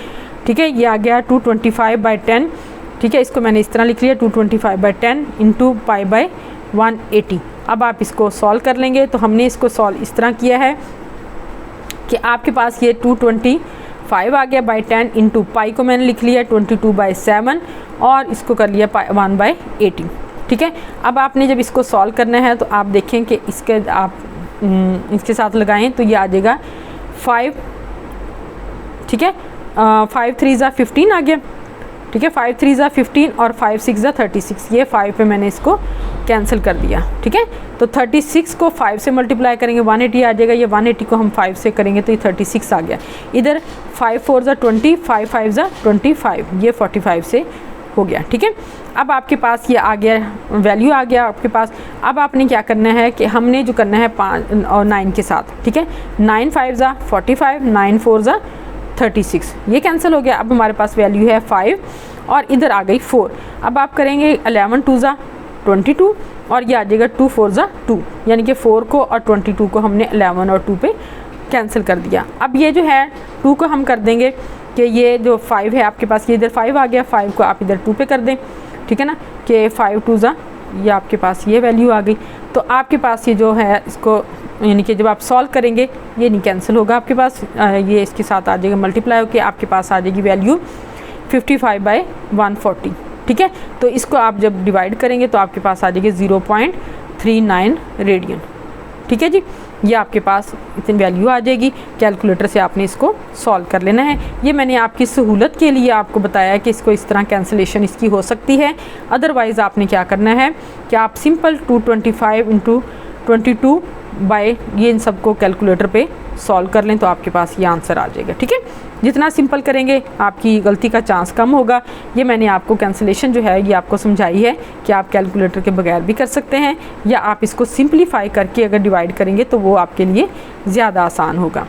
ठीक है, ये आ गया 225/10। ठीक है, इसको मैंने इस तरह लिख लिया 225/10 इंटू π/180। अब आप इसको सॉल्व कर लेंगे तो हमने इसको सॉल्व इस तरह किया है कि आपके पास ये 225 आ गया बाई 10 इंटू पाई को मैंने लिख लिया 22/7 और इसको कर लिया 1/80। ठीक है, अब आपने जब इसको सॉल्व करना है तो आप देखें कि इसके आप इसके साथ लगाएं तो ये आ जाएगा 5। ठीक है, 5 3 15 आ गया। ठीक है, 5 3 15 और 5 6 36। ये 5 पे मैंने इसको कैंसिल कर दिया। ठीक है, तो 36 को 5 से मल्टीप्लाई करेंगे 180 आ जाएगा। ये 180 को हम 5 से करेंगे तो ये 36 आ गया। इधर 5 4 20, 5 5 25, ये 45 से हो गया। ठीक है, अब आपके पास ये आ गया, वैल्यू आ गया आपके पास। अब आपने क्या करना है कि हमने जो करना है 5 और 9 के साथ। ठीक है, 9 5 45, 9 4 36, ये कैंसिल हो गया। अब हमारे पास वैल्यू है 5 और इधर आ गई 4। अब आप करेंगे 11 2 22 और ये आ जाएगा 2 4 2, यानी कि 4 को और 22 को हमने 11 और 2 पे कैंसिल कर दिया। अब ये जो है 2 को हम कर देंगे कि ये जो 5 है आपके पास, ये इधर 5 आ गया, 5 को आप इधर 2 पे कर दें। ठीक है ना, कि 5 2 ये आपके पास ये वैल्यू आ गई। तो आपके पास ये जो है इसको यानी कि जब आप सॉल्व करेंगे ये नहीं कैंसिल होगा आपके पास, ये इसके साथ आ जाएगा मल्टीप्लाई होकर आपके पास आ जाएगी वैल्यू 55/140। ठीक है। तो इसको आप जब डिवाइड करेंगे तो आपके पास आ जाएगी 0.39 रेडियन, ठीक है जी। ये आपके पास इतनी वैल्यू आ जाएगी। कैलकुलेटर से आपने इसको सॉल्व कर लेना है। ये मैंने आपकी सहूलत के लिए आपको बताया कि इसको इस तरह कैंसिलेशन इसकी हो सकती है। अदरवाइज़ आपने क्या करना है कि आप सिंपल 225 × 22 बाय ये इन सबको कैलकुलेटर पे सॉल्व कर लें तो आपके पास ये आंसर आ जाएगा, ठीक है। जितना सिंपल करेंगे आपकी गलती का चांस कम होगा। ये मैंने आपको कैंसिलेशन जो है ये आपको समझाई है कि आप कैलकुलेटर के बगैर भी कर सकते हैं, या आप इसको सिंप्लीफाई करके अगर डिवाइड करेंगे तो वो आपके लिए ज़्यादा आसान होगा।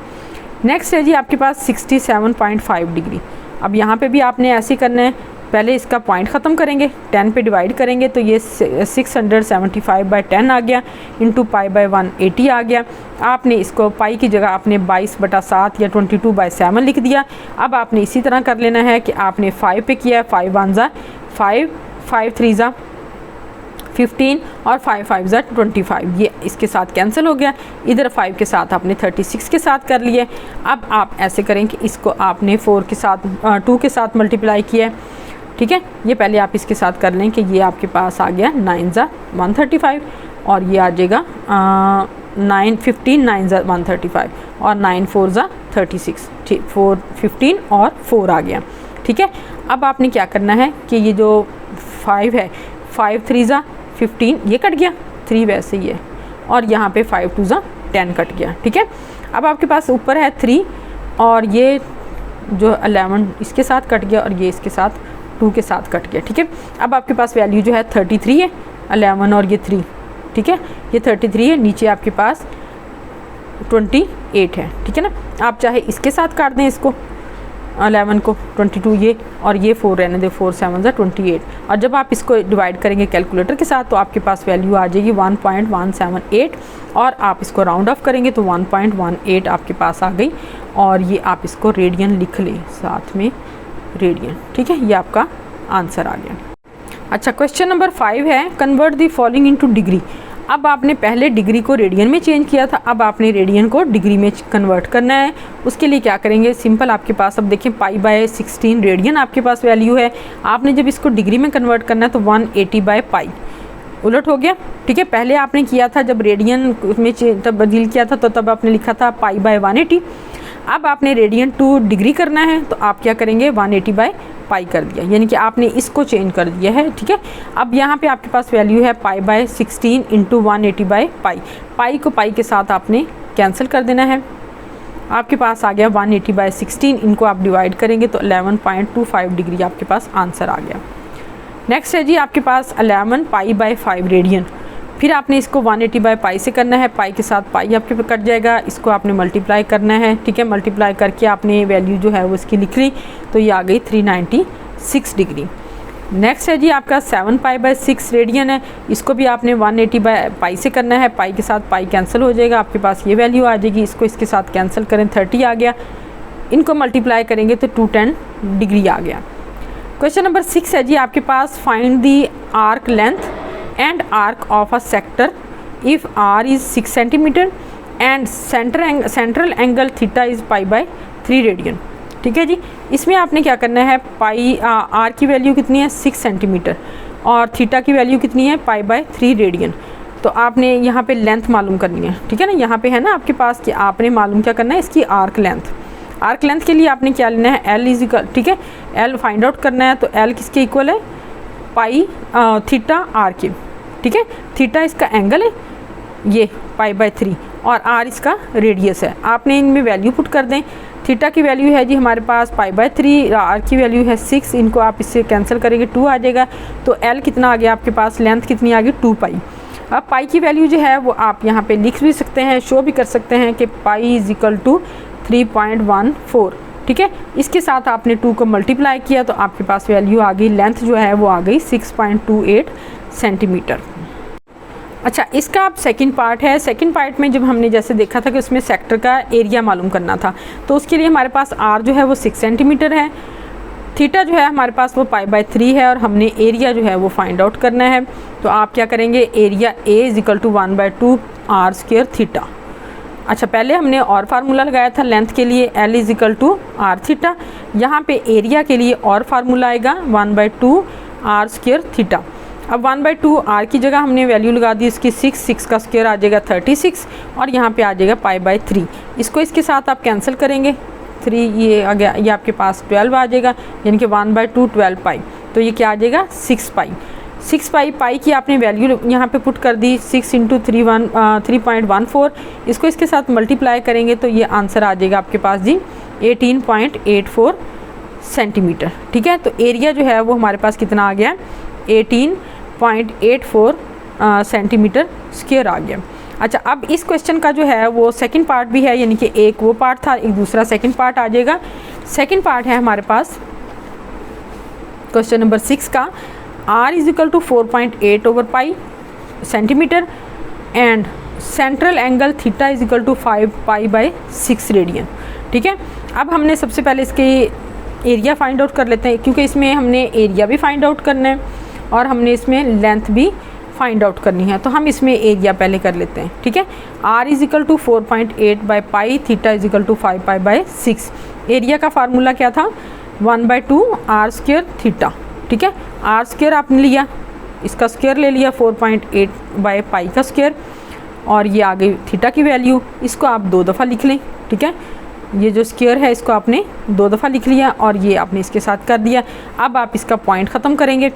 नेक्स्ट है जी आपके पास 67.5 डिग्री। अब यहाँ पे भी आपने ऐसे ही करना है। पहले इसका पॉइंट ख़त्म करेंगे, 10 पे डिवाइड करेंगे तो ये 675/10 आ गया, इंटू पाई बाय 180 आ गया। आपने इसको पाई की जगह आपने 22/7 या 22/7 लिख दिया। अब आपने इसी तरह कर लेना है कि आपने 5 पे किया, 5 1 ज़ा 5, 5 3 ज़ा 15 और 5 5 ज़ा 25, ये इसके साथ कैंसिल हो गया। इधर 5 के साथ आपने 36 के साथ कर लिए। अब आप ऐसे करें कि इसको आपने 4 के साथ 2 के साथ मल्टीप्लाई किया, ठीक है। ये पहले आप इसके साथ कर लें कि ये आपके पास आ गया 9 ज़ा 135 और ये आ जाएगा 15 9 ज़ा 135 और 9 4 ज़ा 36, ठीक 4 15 और 4 आ गया, ठीक है। अब आपने क्या करना है कि ये जो 5 है 5 3 ज़ा 15 ये कट गया, 3 वैसे ही है और यहाँ पे 5 2 ज़ा 10 कट गया, ठीक है। अब आपके पास ऊपर है 3 और ये जो 11 इसके साथ कट गया और ये इसके साथ 2 के साथ कट गया, ठीक है। अब आपके पास वैल्यू जो है 33 है, 11 और ये 3, ठीक है। ये 33 है, नीचे आपके पास 28 है, ठीक है ना। आप चाहे इसके साथ काट दें इसको 11 को 22 ये और ये 4 रहने दे, 4 7 ज़ा 28 और जब आप इसको डिवाइड करेंगे कैलकुलेटर के साथ तो आपके पास वैल्यू आ जाएगी 1.178 और आप इसको राउंड ऑफ करेंगे तो 1.18 आपके पास आ गई और ये आप इसको रेडियन लिख लें साथ में रेडियन, ठीक है। ये आपका आंसर आ गया। अच्छा, क्वेश्चन नंबर 5 है convert the following into degree. अब आपने पहले डिग्री को रेडियन में चेंज किया था, अब आपने रेडियन को डिग्री में कन्वर्ट करना है। उसके लिए क्या करेंगे, सिंपल आपके पास अब देखिए पाई बाय 16 रेडियन आपके पास वैल्यू है। आपने जब इसको डिग्री में कन्वर्ट करना है तो 180/पाई उलट हो गया, ठीक है। पहले आपने किया था जब रेडियन में तब्दील किया था तो तब आपने लिखा था पाई बाय 180। अब आपने रेडियन टू डिग्री करना है तो आप क्या करेंगे 180/पाई कर दिया, यानी कि आपने इसको चेंज कर दिया है, ठीक है। अब यहाँ पे आपके पास वैल्यू है पाई बाय 16 × 180/पाई। पाई को पाई के साथ आपने कैंसिल कर देना है। आपके पास आ गया 180/16, इनको आप डिवाइड करेंगे तो 11.25 डिग्री आपके पास आंसर आ गया। नेक्स्ट है जी आपके पास 11 पाई बाय 5 रेडियन। फिर आपने इसको 180/पाई से करना है, पाई के साथ पाई आपके पे कट जाएगा, इसको आपने मल्टीप्लाई करना है, ठीक है। मल्टीप्लाई करके आपने वैल्यू जो है वो इसकी लिख ली तो ये आ गई 396 डिग्री। नेक्स्ट है जी आपका 7 पाई बाय 6 रेडियन है, इसको भी आपने 180/पाई से करना है, पाई के साथ पाई कैंसिल हो जाएगा, आपके पास ये वैल्यू आ जाएगी। इसको इसके साथ कैंसिल करें 30 आ गया, इनको मल्टीप्लाई करेंगे तो 210 डिग्री आ गया। क्वेश्चन नंबर 6 है जी आपके पास find the arc length and arc of a sector if r is 6 cm and central angle theta is pi by 3 radian, ठीक है जी। इसमें आपने क्या करना है, पाई आर की वैल्यू कितनी है 6 सेंटीमीटर और थीटा की वैल्यू कितनी है पाई बाय 3 रेडियन। तो आपने यहाँ पे लेंथ मालूम करनी है, ठीक है ना। यहाँ पे है ना आपके पास कि आपने मालूम क्या करना है इसकी आर्क लेंथ। आर्क लेंथ के लिए आपने क्या लेना है एल इज इक्वल, ठीक है, एल फाइंड आउट करना है तो एल किसके इक्वल है पाई थीटा आर की, ठीक है। थीटा इसका एंगल है ये पाई बाय 3 और आर इसका रेडियस है। आपने इनमें वैल्यू पुट कर दें। थीटा की वैल्यू है जी हमारे पास पाई बाय 3, आर की वैल्यू है 6, इनको आप इससे कैंसिल करेंगे 2 आ जाएगा। तो एल कितना आ गया आपके पास, लेंथ कितनी आ गई 2 पाई। अब पाई की वैल्यू जो है वो आप यहाँ पे लिख भी सकते हैं, शो भी कर सकते हैं कि पाई इज इक्वल टू 3.14, ठीक है। इसके साथ आपने 2 को मल्टीप्लाई किया तो आपके पास वैल्यू आ गई, लेंथ जो है वो आ गई 6.28 सेंटीमीटर। अच्छा, इसका अब सेकंड पार्ट है। सेकंड पार्ट में जब हमने जैसे देखा था कि उसमें सेक्टर का एरिया मालूम करना था तो उसके लिए हमारे पास आर जो है वो 6 सेंटीमीटर है, थीटा जो है हमारे पास वो पाई बाय 3 है और हमने एरिया जो है वो फाइंड आउट करना है। तो आप क्या करेंगे, area A is equal to 1/2 R square theta. अच्छा, पहले हमने और फार्मूला लगाया था लेंथ के लिए, L is equal to R theta. यहाँ पे एरिया के लिए और फार्मूला आएगा 1/2 आर स्क्वायर थीटा। अब 1/2 आर की जगह हमने वैल्यू लगा दी इसकी 6 का स्क्वायर आ जाएगा 36 और यहाँ पे आ जाएगा π/3। इसको इसके साथ आप कैंसिल करेंगे, 3 ये आ गया, ये आपके पास 12 आ जाएगा, यानी कि 1/2 12 पाई, तो ये क्या आ जाएगा 6 पाई। 6 पाई की आपने वैल्यू यहाँ पे पुट कर दी 6 × 3.14। इसको इसके साथ मल्टीप्लाई करेंगे तो ये आंसर आ जाएगा आपके पास जी 18.84 सेंटीमीटर। ठीक है, तो एरिया जो है वो हमारे पास कितना आ गया 18.84 सेंटीमीटर स्क्वायर आ गया। अच्छा, अब इस क्वेश्चन का जो है वो सेकंड पार्ट भी है, यानी कि एक वो पार्ट था, एक दूसरा सेकंड पार्ट आ जाएगा। सेकंड पार्ट है हमारे पास क्वेश्चन नंबर 6 का, r = 4.8/पाई centimetre and central angle theta = 5π/6 radian. ठीक है, अब हमने सबसे पहले इसके एरिया फाइंड आउट कर लेते हैं, क्योंकि इसमें हमने एरिया भी फाइंड आउट करना है और हमने इसमें लेंथ भी फाइंड आउट करनी है। तो हम इसमें एरिया पहले कर लेते हैं। ठीक है, r = 4.8/पाई, थीटा = 5π/6। एरिया का फार्मूला क्या था 1/2 r स्क्वायर थीटा। ठीक है, r स्क्वायर आपने लिया, इसका स्क्वायर ले लिया 4.8/पाई का स्क्वायर, और ये आ गई थीटा की वैल्यू। इसको आप 2 दफ़ा लिख लें। ठीक है, ये जो स्क्वायर है इसको आपने 2 दफ़ा लिख लिया और ये आपने इसके साथ कर दिया। अब आप इसका पॉइंट ख़त्म करेंगे,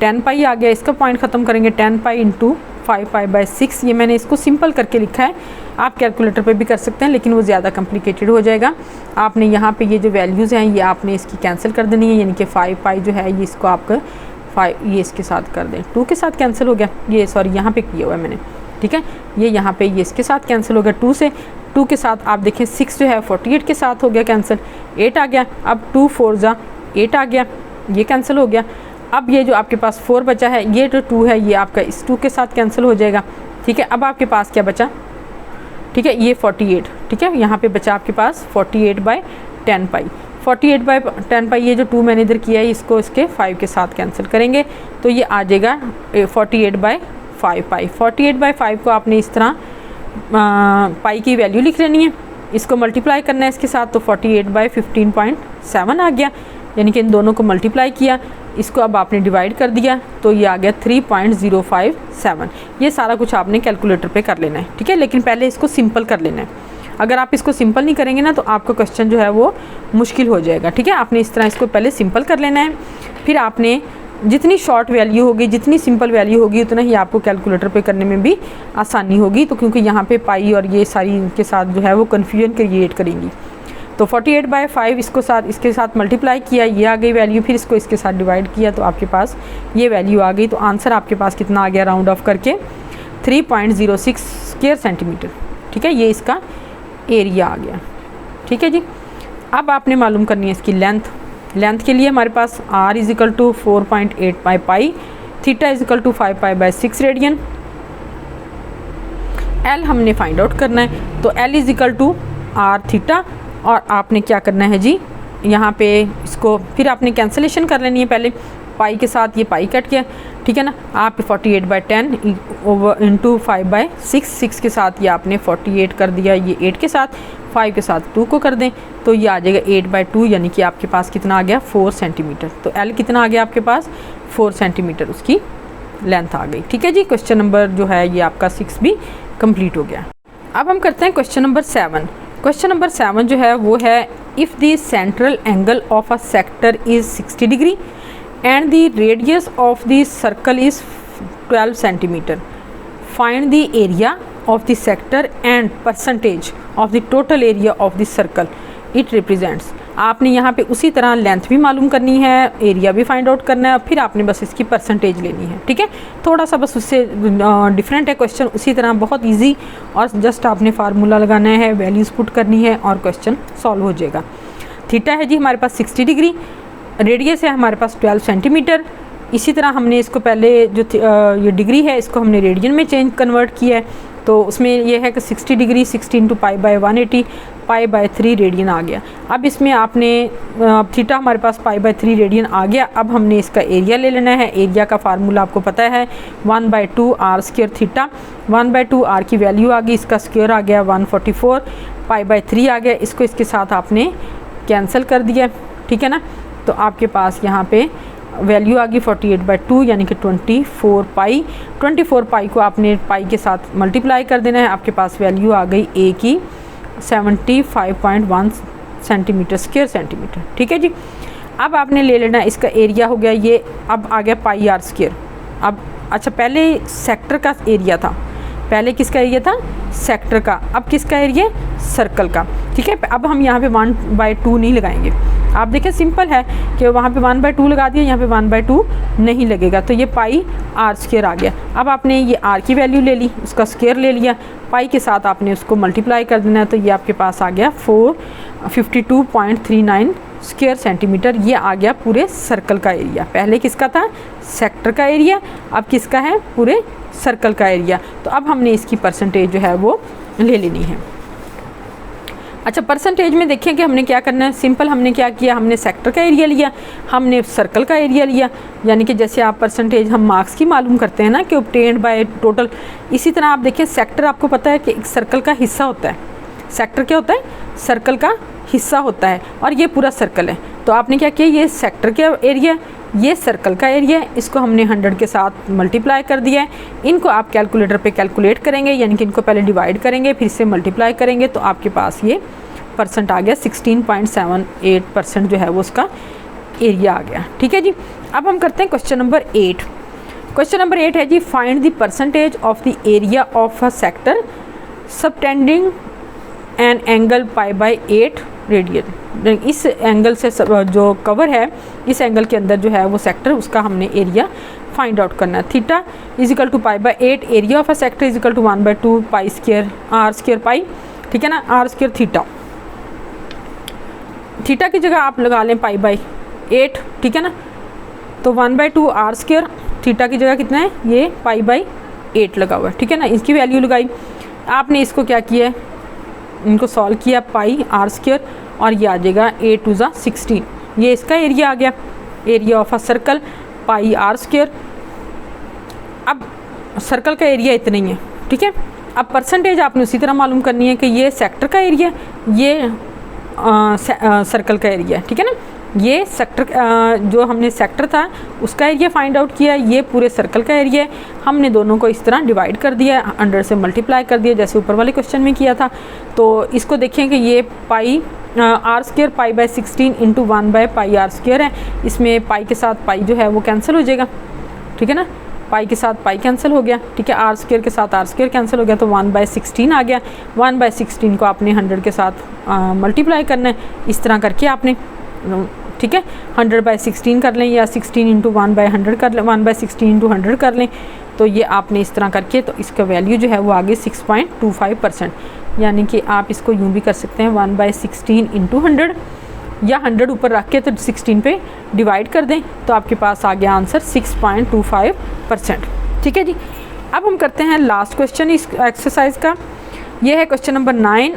10 पाई आ गया, इसका पॉइंट ख़त्म करेंगे 10 पाई × 5π/6। ये मैंने इसको सिंपल करके लिखा है, आप कैलकुलेटर पे भी कर सकते हैं, लेकिन वो ज़्यादा कॉम्प्लिकेटेड हो जाएगा। आपने यहाँ पे ये जो वैल्यूज़ हैं ये आपने इसकी कैंसिल कर देनी है, यानी कि 5 पाई जो है ये इसको आपका 5 ये इसके साथ कर दें, 2 के साथ कैंसिल हो गया, ये सॉरी यहाँ पे किया हुआ है मैंने। ठीक है, ये यहाँ पे ये इसके साथ कैंसिल हो गया 2 से, 2 के साथ आप देखें 6 जो है 48 के साथ हो गया कैंसिल, 8 आ गया। अब 2 4 जा 8 आ गया, ये कैंसिल हो गया। अब ये जो आपके पास 4 बचा है, ये जो 2 है ये आपका इस 2 के साथ कैंसिल हो जाएगा। ठीक है, अब आपके पास क्या बचा, ठीक है ये 48। ठीक है, यहाँ पे बचा आपके पास 48/10 पाई, 48/10 पाई। ये जो 2 मैंने इधर किया है इसको इसके 5 के साथ कैंसिल करेंगे तो ये आ जाएगा 48/5 पाई। 48/5 को आपने इस तरह पाई की वैल्यू लिख लेनी है, इसको मल्टीप्लाई करना है इसके साथ, तो 48/15.7 आ गया, यानी कि इन दोनों को मल्टीप्लाई किया, इसको अब आपने डिवाइड कर दिया तो ये आ गया 3.057। ये सारा कुछ आपने कैलकुलेटर पे कर लेना है। ठीक है, लेकिन पहले इसको सिंपल कर लेना है। अगर आप इसको सिंपल नहीं करेंगे ना तो आपका क्वेश्चन जो है वो मुश्किल हो जाएगा। ठीक है, आपने इस तरह इसको पहले सिंपल कर लेना है, फिर आपने जितनी शॉर्ट वैल्यू होगी, जितनी सिंपल वैल्यू होगी, उतना ही आपको कैलकुलेटर पे करने में भी आसानी होगी। तो क्योंकि यहाँ पे पाई और ये सारी के साथ जो है वो कन्फ्यूजन क्रिएट करेंगी। तो 48/5 इसके साथ मल्टीप्लाई किया, ये आ गई वैल्यू, फिर इसको इसके साथ डिवाइड किया तो आपके पास ये वैल्यू आ गई। तो आंसर आपके पास कितना आ गया राउंड ऑफ करके 3.06 स्क्वायर सेंटीमीटर। ठीक है, ये इसका एरिया आ गया। ठीक है जी, अब आपने मालूम करनी है इसकी लेंथ। लेंथ के लिए हमारे पास r = 4.8/पाई, थीटा = 5π/6 रेडियन। l हमने फाइंड आउट करना है, तो l = r थीटा, और आपने क्या करना है जी यहाँ पे इसको फिर आपने कैंसलेशन कर लेनी है। पहले पाई के साथ ये पाई कट गया, ठीक है ना, आप 48/10 × 5/6, 6 के साथ ये आपने 48 कर दिया, ये 8 के साथ, 5 के साथ 2 को कर दें तो ये आ जाएगा 8/2, यानी कि आपके पास कितना आ गया 4 सेंटीमीटर। तो L कितना आ गया आपके पास 4 सेंटीमीटर उसकी लेंथ आ गई। ठीक है जी, क्वेश्चन नंबर जो है ये आपका 6 भी कंप्लीट हो गया। अब हम करते हैं क्वेश्चन नंबर 7। क्वेश्चन नंबर 7 जो है वो है, if the central angle of a sector is 60 degree and the radius of the circle is 12 centimeter, find the area of the sector and percentage of the total area of the circle it represents। आपने यहाँ पे उसी तरह length भी मालूम करनी है, area भी फाइंड आउट करना है, फिर आपने बस इसकी परसेंटेज लेनी है। ठीक है, थोड़ा सा बस उससे डिफरेंट है क्वेश्चन, उसी तरह बहुत इजी, और जस्ट आपने फार्मूला लगाना है, वैल्यूज़ पुट करनी है और क्वेश्चन सॉल्व हो जाएगा। थीटा है जी हमारे पास 60 डिग्री, रेडियस है हमारे पास 12 सेंटीमीटर। इसी तरह हमने इसको पहले जो ये डिग्री है इसको हमने रेडियन में कन्वर्ट किया है, तो उसमें यह है कि 60 डिग्री 60 × π/180, π/3 रेडियन आ गया। अब इसमें आपने थीटा हमारे पास π/3 रेडियन आ गया। अब हमने इसका एरिया ले लेना है। एरिया का फार्मूला आपको पता है 1/2 r स्क्वायर थीटा, 1/2 r की वैल्यू आ गई, इसका स्क्वायर आ गया 144, π/3 आ गया, इसको इसके साथ आपने कैंसिल कर दिया। ठीक है ना, तो आपके पास यहाँ पे वैल्यू आ गई 48/2 यानी कि 24 पाई। 24 पाई को आपने पाई के साथ मल्टीप्लाई कर देना है, आपके पास वैल्यू आ गई ए की 75.1 सेंटीमीटर स्क्वायर सेंटीमीटर। ठीक है जी। अब आपने ले लेना इसका एरिया हो गया ये, अब आ गया पाई आर स्क्वायर। अब अच्छा पहले सेक्टर का एरिया था, पहले किसका एरिया था? सेक्टर का। अब किसका एरिया? सर्कल का। ठीक है, अब हम यहाँ पे 1/2 नहीं लगाएंगे। आप देखें सिंपल है कि वहाँ पे 1/2 लगा दिया, यहाँ पे 1/2 नहीं लगेगा, तो ये पाई आर स्क्वायर आ गया। अब आपने ये आर की वैल्यू ले ली, उसका स्क्वायर ले लिया, पाई के साथ आपने उसको मल्टीप्लाई कर देना है, तो ये आपके पास आ गया 452.39 स्क्वायर सेंटीमीटर। ये आ गया पूरे सर्कल का एरिया। पहले किसका था? सेक्टर का एरिया, अब किसका है? पूरे सर्कल का एरिया। तो अब हमने इसकी परसेंटेज जो है वो ले लेनी है। अच्छा परसेंटेज में देखें कि हमने क्या करना है। सिंपल हमने क्या किया, हमने सेक्टर का एरिया लिया, हमने सर्कल का एरिया लिया, यानी कि जैसे आप परसेंटेज हम मार्क्स की मालूम करते हैं ना कि ऑब्टेन्ड बाय टोटल, इसी तरह आप देखिए सेक्टर आपको पता है कि एक सर्कल का हिस्सा होता है। सेक्टर क्या होता है? सर्कल का हिस्सा होता है, और ये पूरा सर्कल है। तो आपने क्या किया, ये सेक्टर का एरिया, ये सर्कल का एरिया है, इसको हमने 100 के साथ मल्टीप्लाई कर दिया है। इनको आप कैलकुलेटर पे कैलकुलेट करेंगे, यानी कि इनको पहले डिवाइड करेंगे फिर से मल्टीप्लाई करेंगे, तो आपके पास ये परसेंट आ गया 16.78% जो है वो उसका एरिया आ गया। ठीक है जी। अब हम करते हैं क्वेश्चन नंबर 8। क्वेश्चन नंबर 8 है जी, find the percentage of the area of a sector subtending an angle π/8 radian. इस एंगल से जो कवर है, इस एंगल के अंदर जो है वो सेक्टर, उसका हमने एरिया फाइंड आउट करना है। Theta is equal to π/8, area of a sector is equal to 1/2 pi square r square pi. ठीक है ना, आर स्क्वायर थीटा, थीटा की जगह आप लगा लें π/8। ठीक है ना, तो 1/2 आर स्क्वायर, थीटा की जगह कितना है? ये π/8 लगा हुआ है। ठीक है ना, इसकी वैल्यू लगाई आपने, इसको क्या किया है, इनको सॉल्व किया, पाई आर स्क्वायर, और ये आ जाएगा 8 2 16। ये इसका एरिया आ गया, area of a circle pi are square. अब सर्कल का एरिया इतना ही है। ठीक है, अब परसेंटेज आपने उसी तरह मालूम करनी है कि ये सेक्टर का एरिया, ये सर्कल का एरिया। ठीक है ना, ये सेक्टर जो हमने सेक्टर था उसका एरिया फाइंड आउट किया, ये पूरे सर्कल का एरिया है। हमने दोनों को इस तरह डिवाइड कर दिया, 100 से मल्टीप्लाई कर दिया जैसे ऊपर वाले क्वेश्चन में किया था। तो इसको देखें कि ये पाई आर स्क्वायर π/16 इंटू 1/पाई आर स्क्वायर है। इसमें पाई के साथ पाई जो है वो कैंसिल हो जाएगा। ठीक है ना, पाई के साथ पाई कैंसिल हो गया। ठीक है, आर स्क्वायर के साथ आर स्क्वायर कैंसिल हो गया, तो 1/16 आ गया। 1/16 को आपने 100 के साथ मल्टीप्लाई करना है, इस तरह करके आपने। ठीक है, 100/16 कर लें, या 16 इंटू 1/100 कर लें, 1/16 इंटू 100 कर लें, तो ये आपने इस तरह करके, तो इसका वैल्यू जो है वो आगे 6.25%। यानी कि आप इसको यूँ भी कर सकते हैं 1/16 इंटू 100, या 100 ऊपर रख के तो 16 पे डिवाइड कर दें, तो आपके पास आ गया आंसर 6.25%। ठीक है जी। अब हम करते हैं लास्ट क्वेश्चन इस एक्सरसाइज का। यह है question number 9।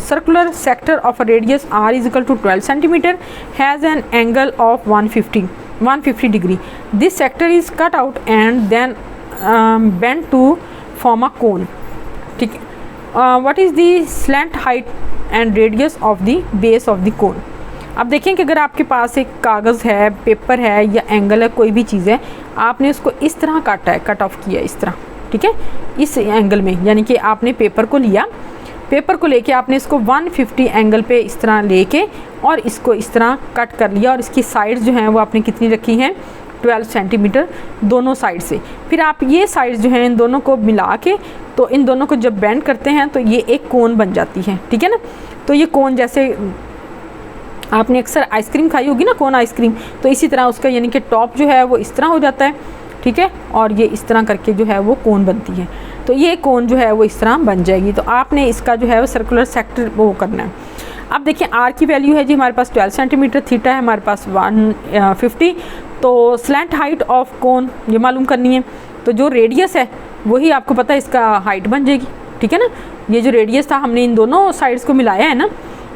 Circular sector of a radius r is equal to 12 centimetre has an angle of 150 degree. This sector is cut out and then bend to form a cone. ठीक है, what is the slant height and radius of the base of the cone. अब देखें कि अगर आपके पास एक कागज़ है, पेपर है, या एंगल है, कोई भी चीज़ है, आपने उसको इस तरह काटा है, कट ऑफ किया इस तरह। ठीक है, इस एंगल में, यानी कि आपने पेपर को लिया, पेपर को लेके आपने इसको 150 एंगल पे इस तरह लेके और इसको इस तरह कट कर लिया, और इसकी साइड्स जो हैं वो आपने कितनी रखी हैं? 12 सेंटीमीटर दोनों साइड से। फिर आप ये साइड्स जो हैं इन दोनों को मिला के, तो इन दोनों को जब बेंड करते हैं तो ये एक कोन बन जाती है। ठीक है ना, तो ये कोन, जैसे आपने अक्सर आइसक्रीम खाई होगी ना, कोन आइसक्रीम, तो इसी तरह उसका यानी कि टॉप जो है वो इस तरह हो जाता है। ठीक है, और ये इस तरह करके जो है वो कोन बनती है, तो ये कोन जो है वो इस तरह बन जाएगी। तो आपने इसका जो है वो सर्कुलर सेक्टर वो करना है। अब देखिए आर की वैल्यू है जी हमारे पास 12 सेंटीमीटर, थीटा है हमारे पास 150, तो स्लैंट हाइट ऑफ कोन ये मालूम करनी है। तो जो रेडियस है वही आपको पता है इसका हाइट बन जाएगी। ठीक है ना, ये जो रेडियस था हमने इन दोनों साइड्स को मिलाया है ना,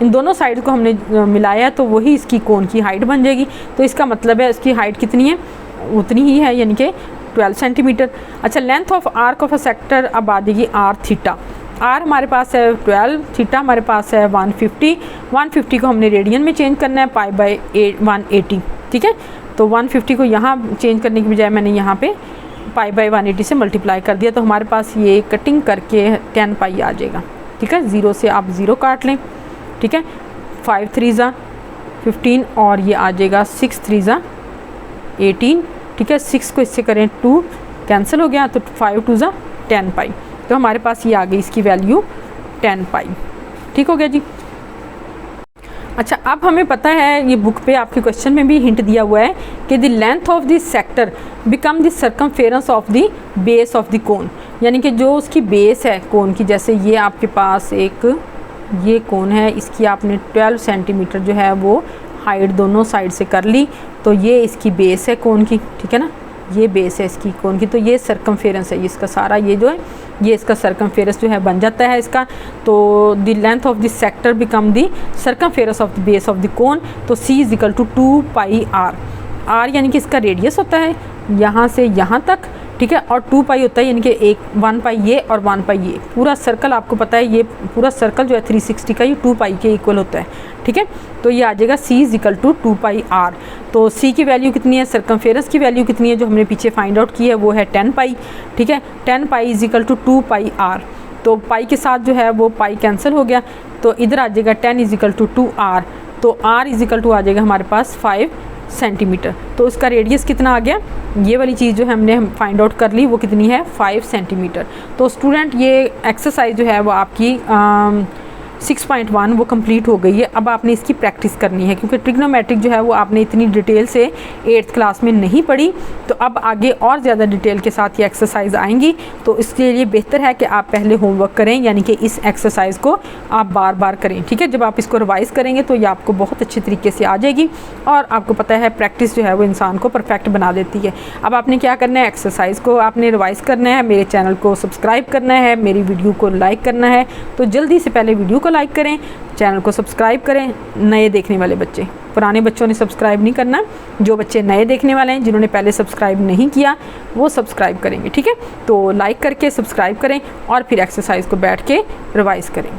इन दोनों साइड्स को हमने मिलाया है, तो वही इसकी कोन की हाइट बन जाएगी। तो इसका मतलब है इसकी हाइट कितनी है? उतनी ही है, यानी कि 12 सेंटीमीटर। अच्छा, length of arc of a sector अब आ जाएगी आर थीटा। आर हमारे पास है 12, थीटा हमारे पास है 150 को हमने रेडियन में चेंज करना है, π/180। ठीक है, तो 150 को यहाँ चेंज करने की बजाय मैंने यहाँ पे पाई बाई 180 से मल्टीप्लाई कर दिया, तो हमारे पास ये कटिंग करके 10 पाई आ जाएगा। ठीक है, 0 से आप 0 काट लें। ठीक है, 5 3 ज़ा 15 और ये आ जाएगा 6 3 ज़ा 18। ठीक है, 6 को इससे करें 2 कैंसिल हो गया, तो 5 2 ज़ा 10 पाई, तो हमारे पास ये आ गई इसकी वैल्यू 10 पाई। ठीक हो गया जी। अच्छा, अब हमें पता है, ये बुक पे आपके क्वेश्चन में भी हिंट दिया हुआ है कि the length of the sector become the circumference of the base of the कोन, यानी कि जो उसकी बेस है कोन की, जैसे ये आपके पास एक ये कोन है, इसकी आपने 12 सेंटीमीटर जो है वो हाइट दोनों साइड से कर ली, तो ये इसकी बेस है कोन की। ठीक है ना, ये बेस है इसकी कोन की, तो ये सर्कमफेरेंस है इसका सारा, ये जो है ये इसका सर्कमफेरेंस जो है बन जाता है इसका। तो the length of the sector become the circumference of the base of the cone, तो C is equal to 2 pi R. R यानी कि इसका रेडियस होता है यहाँ से यहाँ तक। ठीक है, और 2 पाई होता है यानी कि 1 पाई ये और 1 पाई ये। पूरा सर्कल आपको पता है, ये पूरा सर्कल जो है 360 का ये 2 पाई के इक्वल होता है। ठीक है, तो ये आ जाएगा C is equal to 2 pi R. तो C की वैल्यू कितनी है, सर्कमफेरेंस की वैल्यू कितनी है जो हमने पीछे फाइंड आउट की है, वो है 10 पाई। ठीक है, 10 pi is equal to 2 pi R. तो पाई के साथ जो है वो पाई कैंसिल हो गया, तो इधर आ जाएगा 10 इज इक्वल टू 2 आर। तो R इज इक्वल टू आ जाएगा हमारे पास 5 सेंटीमीटर। तो उसका रेडियस कितना आ गया, ये वाली चीज़ जो है हमने फाइंड आउट कर ली, वो कितनी है 5 सेंटीमीटर। तो स्टूडेंट ये एक्सरसाइज जो है वो आपकी 6.1 वो कंप्लीट हो गई है। अब आपने इसकी प्रैक्टिस करनी है, क्योंकि ट्रिग्नोमेट्रिक जो है वो आपने इतनी डिटेल से 8th क्लास में नहीं पढ़ी, तो अब आगे और ज़्यादा डिटेल के साथ ये एक्सरसाइज आएंगी। तो इसके लिए बेहतर है कि आप पहले होमवर्क करें, यानी कि इस एक्सरसाइज को आप बार बार करें। ठीक है, जब आप इसको रिवाइज करेंगे तो ये आपको बहुत अच्छे तरीके से आ जाएगी, और आपको पता है प्रैक्टिस जो है वो इंसान को परफेक्ट बना देती है। अब आपने क्या करना है, एक्सरसाइज को आपने रिवाइज करना है, मेरे चैनल को सब्सक्राइब करना है, मेरी वीडियो को लाइक करना है। तो जल्दी से पहले वीडियो को लाइक करें, चैनल को सब्सक्राइब करें। नए देखने वाले बच्चे, पुराने बच्चों ने सब्सक्राइब नहीं करना, जो बच्चे नए देखने वाले हैं, जिन्होंने पहले सब्सक्राइब नहीं किया, वो सब्सक्राइब करेंगे। ठीक है, तो लाइक करके सब्सक्राइब करें और फिर एक्सरसाइज को बैठ के रिवाइज करें।